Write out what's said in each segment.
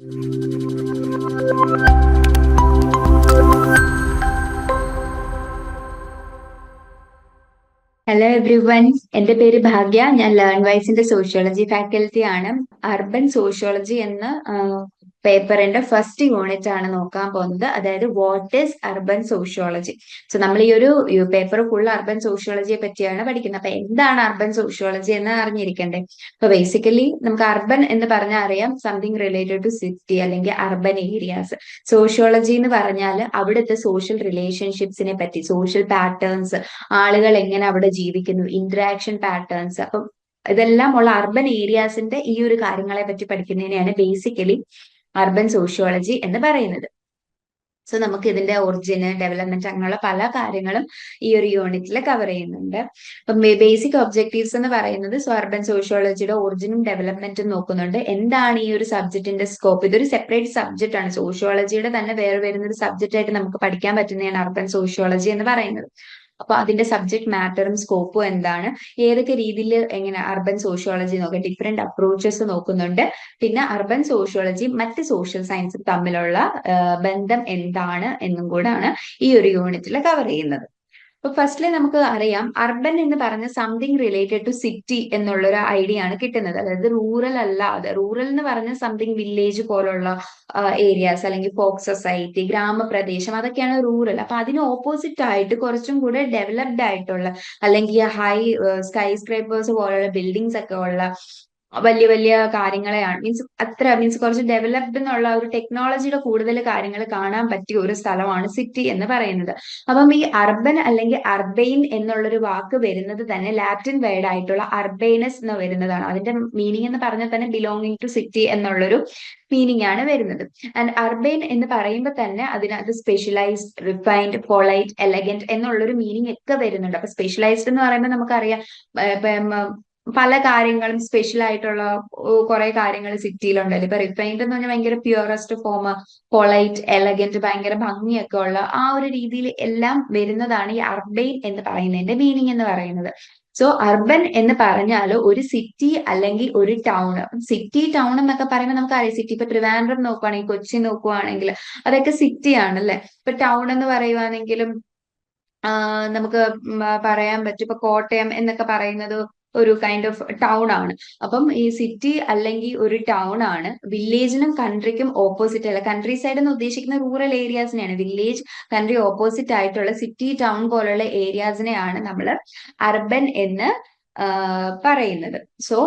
Hello every one, എന്റെ പേര് ഭാഗ്യ. ഞാൻ ലേൺ വൈസിന്റെ സോഷ്യോളജി ഫാക്കൽറ്റി ആണ്. അർബൻ സോഷ്യോളജി എന്ന പേപ്പറിന്റെ ഫസ്റ്റ് യൂണിറ്റ് ആണ് നോക്കാൻ പോകുന്നത്. അതായത് what is urban sociology. So നമ്മൾ ഈ ഒരു പേപ്പർ ഫുൾ അർബൻ സോഷ്യോളജിയെ പറ്റിയാണ് പഠിക്കുന്നത്. അപ്പൊ എന്താണ് അർബൻ സോഷ്യോളജി എന്ന് അറിഞ്ഞിരിക്കണ്ടേ? അപ്പൊ ബേസിക്കലി നമുക്ക് അർബൻ എന്ന് പറഞ്ഞാൽ അറിയാം, സംതിങ് റിലേറ്റഡ് ടു സിറ്റി അല്ലെങ്കിൽ അർബൻ ഏരിയാസ്. സോഷ്യോളജി എന്ന് പറഞ്ഞാൽ അവിടുത്തെ സോഷ്യൽ റിലേഷൻഷിപ്സിനെ പറ്റി, സോഷ്യൽ പാറ്റേൺസ്, ആളുകൾ എങ്ങനെ അവിടെ ജീവിക്കുന്നു, ഇന്ററാക്ഷൻ പാറ്റേൺസ്. അപ്പം ഇതെല്ലാം ഉള്ള അർബൻ ഏരിയാസിന്റെ ഈ ഒരു കാര്യങ്ങളെ പറ്റി പഠിക്കുന്നതിനെയാണ് ബേസിക്കലി അർബൻ സോഷ്യോളജി എന്ന് പറയുന്നത്. സോ നമുക്ക് ഇതിന്റെ ഒറിജിന്, ഡെവലപ്മെന്റ്, അങ്ങനെയുള്ള പല കാര്യങ്ങളും ഈ ഒരു യൂണിറ്റിൽ കവർ ചെയ്യുന്നുണ്ട്. അപ്പം ബേസിക് ഒബ്ജക്റ്റീവ്സ് എന്ന് പറയുന്നത്, സോ അർബൻ സോഷ്യോളജിയുടെ ഒറിജിനും ഡെവലപ്മെന്റും നോക്കുന്നുണ്ട്. എന്താണ് ഈ ഒരു സബ്ജക്റ്റിന്റെ സ്കോപ്പ്? ഇതൊരു സെപ്പറേറ്റ് സബ്ജക്റ്റ് ആണ്. സോഷ്യോളജിയുടെ തന്നെ വേറെ വരുന്ന ഒരു സബ്ജക്റ്റ് ആയിട്ട് നമുക്ക് പഠിക്കാൻ പറ്റുന്നതാണ് അർബൻ സോഷ്യോളജി എന്ന് പറയുന്നത്. അപ്പൊ അതിന്റെ സബ്ജക്ട് മാറ്ററും സ്കോപ്പും എന്താണ്, ഏതൊക്കെ രീതിയിൽ എങ്ങനെ അർബൻ സോഷ്യോളജി നോക്കാം, ഡിഫറെന്റ് അപ്രോച്ചസ് നോക്കുന്നുണ്ട്. പിന്നെ അർബൻ സോഷ്യോളജി മറ്റ് സോഷ്യൽ സയൻസും തമ്മിലുള്ള ബന്ധം എന്താണ് എന്നും കൂടാണ് ഈ ഒരു യൂണിറ്റിൽ കവർ ചെയ്യുന്നത്. അപ്പൊ ഫസ്റ്റ്ലി നമുക്ക് അറിയാം, അർബൻ എന്ന് പറഞ്ഞ സംതിങ് റിലേറ്റഡ് ടു സിറ്റി എന്നുള്ള ഒരു ഐഡിയ ആണ് കിട്ടുന്നത്. അതായത് റൂറൽ അല്ലാതെ, റൂറൽ എന്ന് പറഞ്ഞ സംതിങ് വില്ലേജ് പോലുള്ള ഏരിയാസ് അല്ലെങ്കിൽ ഫോക്ക് സൊസൈറ്റി, ഗ്രാമപ്രദേശം, അതൊക്കെയാണ് റൂറൽ. അപ്പൊ അതിന് ഓപ്പോസിറ്റ് ആയിട്ട് കുറച്ചും കൂടെ ഡെവലപ്ഡ് ആയിട്ടുള്ള അല്ലെങ്കിൽ ഹൈ സ്കൈ സ്ക്രേപ്പേഴ്സ് പോലുള്ള ബിൽഡിങ്സ് ഒക്കെ ഉള്ള വലിയ വലിയ കാര്യങ്ങളെയാണ്, മീൻസ് കുറച്ച് ഡെവലപ്ഡ് എന്നുള്ള ഒരു ടെക്നോളജിയുടെ കൂടുതൽ കാര്യങ്ങൾ കാണാൻ പറ്റിയ ഒരു സ്ഥലമാണ് സിറ്റി എന്ന് പറയുന്നത്. അപ്പം ഈ അർബൻ അല്ലെങ്കിൽ അർബൈൻ എന്നുള്ളൊരു വാക്ക് വരുന്നത് തന്നെ ലാറ്റിൻ വേർഡ് ആയിട്ടുള്ള അർബൈനസ് എന്ന് വരുന്നതാണ്. അതിന്റെ മീനിങ് എന്ന് പറഞ്ഞാൽ തന്നെ ബിലോങ്ങിങ് ടു സിറ്റി എന്നുള്ളൊരു മീനിങ് ആണ് വരുന്നത്. ആൻഡ് അർബൈൻ എന്ന് പറയുമ്പോൾ തന്നെ അതിനകത്ത് സ്പെഷ്യലൈസ്ഡ്, റിഫൈൻഡ്, പൊളൈറ്റ്, എലഗന്റ് എന്നുള്ളൊരു മീനിങ് ഒക്കെ വരുന്നുണ്ട്. അപ്പൊ സ്പെഷ്യലൈസ്ഡ് എന്ന് പറയുമ്പോൾ നമുക്കറിയാം പല കാര്യങ്ങളും സ്പെഷ്യൽ ആയിട്ടുള്ള കുറെ കാര്യങ്ങൾ സിറ്റിയിലുണ്ടല്ലോ. ഇപ്പൊ റിഫൈൻഡ് എന്ന് പറഞ്ഞാൽ ഭയങ്കര പ്യുവറസ്റ്റ് ഫോം, പൊളൈറ്റ്, എലഗന്റ്, ഭയങ്കര ഭംഗിയൊക്കെ ഉള്ള ആ ഒരു രീതിയിൽ എല്ലാം വരുന്നതാണ് ഈ അർബൈൻ എന്ന് പറയുന്നതിന്റെ മീനിങ് എന്ന് പറയുന്നത്. സോ അർബൻ എന്ന് പറഞ്ഞാൽ ഒരു സിറ്റി അല്ലെങ്കിൽ ഒരു ടൗൺ. സിറ്റി, ടൗൺ എന്നൊക്കെ പറയുമ്പോൾ നമുക്കറിയാം, സിറ്റി ഇപ്പൊ ട്രിവാൻഡ്രം നോക്കുവാണെങ്കിൽ, കൊച്ചി നോക്കുവാണെങ്കിൽ അതൊക്കെ സിറ്റി ആണല്ലേ. ഇപ്പൊ ടൗൺ എന്ന് പറയുവാണെങ്കിലും നമുക്ക് പറയാൻ പറ്റും, ഇപ്പൊ കോട്ടയം എന്നൊക്കെ പറയുന്നത് ഒരു കൈൻഡ് ഓഫ് ടൗൺ ആണ്. അപ്പം ഈ സിറ്റി അല്ലെങ്കിൽ ഒരു ടൗൺ ആണ്. വില്ലേജിനും കൺട്രിക്കും ഓപ്പോസിറ്റ് അല്ല, കൺട്രി സൈഡ് എന്ന് ഉദ്ദേശിക്കുന്ന റൂറൽ ഏരിയാസിനെയാണ്. വില്ലേജ്, കൺട്രി ഓപ്പോസിറ്റ് ആയിട്ടുള്ള സിറ്റി, ടൗൺ പോലുള്ള ഏരിയാസിനെയാണ് നമ്മൾ അർബൻ എന്ന് പറയുന്നത്. സോ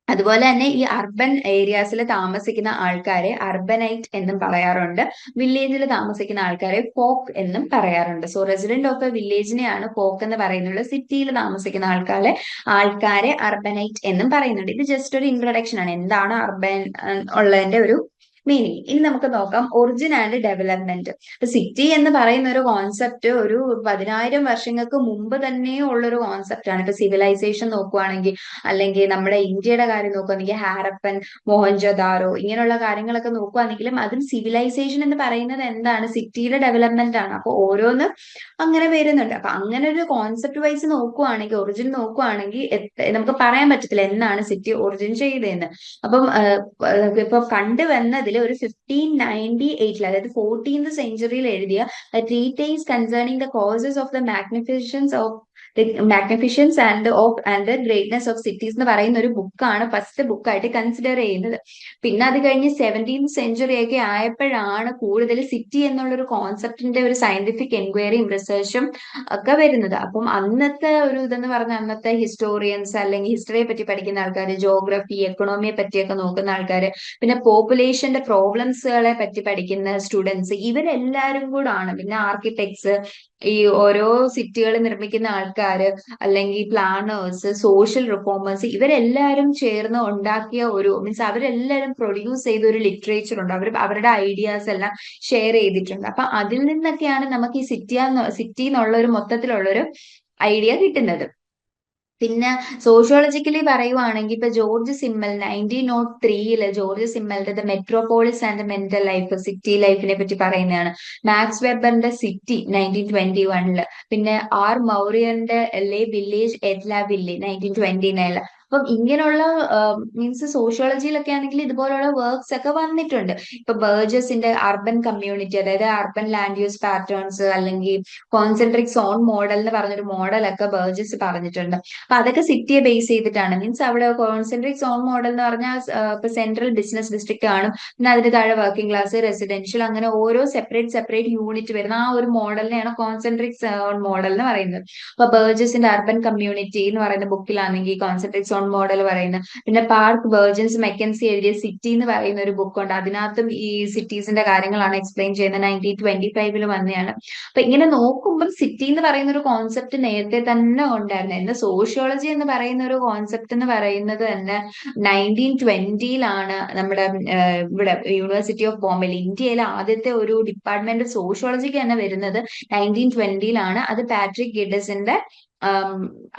അതുപോലെ തന്നെ ഈ അർബൻ ഏരിയാസിൽ താമസിക്കുന്ന ആൾക്കാരെ അർബനൈറ്റ് എന്നും പറയാറുണ്ട്. വില്ലേജിൽ താമസിക്കുന്ന ആൾക്കാരെ ഫോക്ക് എന്നും പറയാറുണ്ട്. സോ റെസിഡന്റ് ഓഫ് എ വില്ലേജിനെയാണ് ഫോക്ക് എന്ന് പറയുന്നത്. സിറ്റിയിൽ താമസിക്കുന്ന ആൾക്കാരെ അർബനൈറ്റ് എന്നും പറയുന്നുണ്ട്. ഇത് ജസ്റ്റ് ഒരു ഇൻട്രൊഡക്ഷൻ ആണ്, എന്താണ് അർബൻ ഉള്ളതിന്റെ ഒരു മീനിങ്. ഇനി നമുക്ക് നോക്കാം ഒറിജിൻ ആൻഡ് ഡെവലപ്മെന്റ്. സിറ്റി എന്ന് പറയുന്ന ഒരു കോൺസെപ്റ്റ് ഒരു 10,000 വർഷങ്ങൾക്ക് മുമ്പ് തന്നെ ഉള്ളൊരു കോൺസെപ്റ്റ് ആണ്. ഇപ്പൊ സിവിലൈസേഷൻ നോക്കുവാണെങ്കിൽ, അല്ലെങ്കിൽ നമ്മുടെ ഇന്ത്യയുടെ കാര്യം നോക്കുവാണെങ്കിൽ ഹാരപ്പൻ, മോഹൻജോദാരോ ഇങ്ങനെയുള്ള കാര്യങ്ങളൊക്കെ നോക്കുവാണെങ്കിലും അതും സിവിലൈസേഷൻ എന്ന് പറയുന്നത് എന്താണ്, സിറ്റിയുടെ ഡെവലപ്മെന്റ് ആണ്. അപ്പൊ ഓരോന്ന് അങ്ങനെ വരുന്നുണ്ട്. അപ്പൊ അങ്ങനെ ഒരു കോൺസെപ്റ്റ് വൈസ് നോക്കുവാണെങ്കിൽ, ഒറിജിൻ നോക്കുവാണെങ്കിൽ നമുക്ക് പറയാൻ പറ്റത്തില്ല എന്നാണ് സിറ്റി ഒറിജിൻ ചെയ്തതെന്ന്. അപ്പം ഇപ്പൊ കണ്ടുവന്നതിൽ ഒരു 1598, അതായത് 14th സെഞ്ചുറിയിൽ എഴുതിയ treatise concerning the causes of the magnificence and greatness of cities എന്ന് പറയുന്ന ഒരു ബുക്കാണ് ഫസ്റ്റ് ബുക്കായിട്ട് കൺസിഡർ ചെയ്യുന്നത്. പിന്നെ അത് കഴിഞ്ഞ് 17th സെഞ്ചുറി ഒക്കെ ആയപ്പോഴാണ് കൂടുതൽ സിറ്റി എന്നുള്ളൊരു കോൺസെപ്റ്റിന്റെ ഒരു സയന്റിഫിക് എൻക്വയറിയും റിസർച്ചും ഒക്കെ വരുന്നത്. അപ്പം അന്നത്തെ ഒരു ഇതെന്ന് പറഞ്ഞാൽ അന്നത്തെ ഹിസ്റ്റോറിയൻസ് അല്ലെങ്കിൽ ഹിസ്റ്ററിയെ പറ്റി പഠിക്കുന്ന ആൾക്കാർ, ജോഗ്രഫി, എക്കണോമിയെ പറ്റിയൊക്കെ നോക്കുന്ന ആൾക്കാർ, പിന്നെ പോപ്പുലേഷന്റെ പ്രോബ്ലംസുകളെ പറ്റി പഠിക്കുന്ന സ്റ്റുഡൻസ്, ഇവരെല്ലാരും കൂടാണ്. പിന്നെ ആർക്കിടെക്ട്സ്, ഈ ഓരോ സിറ്റികൾ നിർമ്മിക്കുന്ന ആൾക്കാര്, അല്ലെങ്കിൽ പ്ലാനേഴ്സ്, സോഷ്യൽ റിഫോമേഴ്സ്, ഇവരെല്ലാരും ചേർന്ന് ഉണ്ടാക്കിയ ഒരു മീൻസ് അവരെല്ലാരും പ്രൊഡ്യൂസ് ചെയ്ത ഒരു ലിറ്ററേച്ചർ ഉണ്ട്. അവരുടെ ഐഡിയാസ് എല്ലാം ഷെയർ ചെയ്തിട്ടുണ്ട്. അപ്പൊ അതിൽ നിന്നൊക്കെയാണ് നമുക്ക് ഈ സിറ്റി എന്നുള്ള ഒരു മൊത്തത്തിലുള്ളൊരു ഐഡിയ കിട്ടുന്നത്. പിന്നെ സോഷ്യോളജിക്കലി പറയുവാണെങ്കിൽ ഇപ്പൊ ജോർജ് സിമ്മൽ 1903 ജോർജ് സിമ്മലിന്റെ the metropolis and mental life, city ലൈഫിനെ പറ്റി പറയുന്നതാണ്. മാക്സ് വെബറിന്റെ സിറ്റി 1921. പിന്നെ ആർ മൗറിയന്റെ എ വില്ലേജ് എറ്റ് ലാ വില്ലെ 1929. അപ്പം ഇങ്ങനെയുള്ള മീൻസ് സോഷ്യോളജിയിലൊക്കെ ആണെങ്കിൽ ഇതുപോലുള്ള വർക്ക്സ് ഒക്കെ വന്നിട്ടുണ്ട്. ഇപ്പൊ ബർജസിന്റെ അർബൻ കമ്മ്യൂണിറ്റി, അതായത് അർബൻ ലാൻഡ് യൂസ് പാറ്റേൺസ് അല്ലെങ്കിൽ കോൺസെൻട്രിക് സോൺ മോഡൽ എന്ന് പറഞ്ഞൊരു മോഡലൊക്കെ ബർജസ് പറഞ്ഞിട്ടുണ്ട്. അപ്പൊ അതൊക്കെ സിറ്റിയെ ബേസ് ചെയ്തിട്ടാണ്. മീൻസ് അവിടെ കോൺസെൻട്രിക് സോൺ മോഡൽ എന്ന് പറഞ്ഞാൽ ഇപ്പൊ സെൻട്രൽ ബിസിനസ് ഡിസ്ട്രിക്ട് കാണും, പിന്നെ അതിന് താഴെ വർക്കിംഗ് ക്ലാസ്, റെസിഡൻഷ്യൽ, അങ്ങനെ ഓരോ സെപ്പറേറ്റ് യൂണിറ്റ് വരുന്ന ആ ഒരു മോഡലിനെയാണ് കോൺസെൻട്രിക് സോൺ മോഡൽ എന്ന് പറയുന്നത്. അപ്പൊ ബർജസിന്റെ അർബൻ കമ്മ്യൂണിറ്റി എന്ന് പറയുന്ന ബുക്കിലാണെങ്കിൽ കോൺസെൻട്രിക് സോൺ മോഡൽ പറയുന്നത്. പിന്നെ പാർക്ക് ബർജൻസ് മെക്കൻസി എഴുതിയ സിറ്റി എന്ന് പറയുന്ന ഒരു ബുക്കുണ്ട്, അതിനകത്തും ഈ സിറ്റീസിന്റെ കാര്യങ്ങളാണ് എക്സ്പ്ലെയിൻ ചെയ്യുന്നത്. 1925 വന്നെയാണ്. അപ്പൊ ഇങ്ങനെ നോക്കുമ്പോൾ സിറ്റി എന്ന് പറയുന്ന ഒരു കോൺസെപ്റ്റ് നേരത്തെ തന്നെ ഉണ്ടായിരുന്നു. എന്നാൽ സോഷ്യോളജി എന്ന് പറയുന്ന ഒരു കോൺസെപ്റ്റ് എന്ന് പറയുന്നത് തന്നെ 1920-ലാണ് നമ്മുടെ ഇവിടെ യൂണിവേഴ്സിറ്റി ഓഫ് ബോംബെയിൽ ഇന്ത്യയിലെ ആദ്യത്തെ ഒരു ഡിപ്പാർട്ട്മെന്റ് സോഷ്യോളജിക്ക് തന്നെ വരുന്നത് 1920-ലാണ്. അത് പാട്രിക് ഗിഡസിന്റെ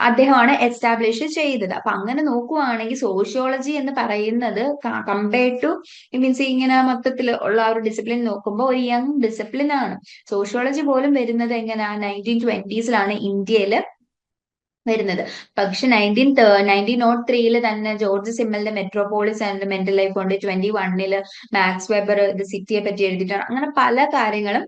അദ്ദേഹമാണ് എസ്റ്റാബ്ലിഷ് ചെയ്തത്. അപ്പൊ അങ്ങനെ നോക്കുവാണെങ്കിൽ സോഷ്യോളജി എന്ന് പറയുന്നത് കമ്പയർഡ് ടു മീൻസ് ഇങ്ങനെ മൊത്തത്തിൽ ഉള്ള ഒരു ഡിസിപ്ലിൻ നോക്കുമ്പോൾ ഒരു യങ് ഡിസിപ്ലിൻ ആണ്. സോഷ്യോളജി പോലും വരുന്നത് എങ്ങനെയാ 1920-ലാണ് ഇന്ത്യയിൽ വരുന്നത്. പക്ഷെ 1903 തന്നെ ജോർജ് സിമ്മലിന്റെ മെട്രോപോളിസ് ആൻഡ് മെന്റൽ ലൈഫ് കൊണ്ട് 21 മാക്സ് വെബർ ഇത് സിറ്റിയെ പറ്റി എഴുതിയിട്ടാണ്. അങ്ങനെ പല കാര്യങ്ങളും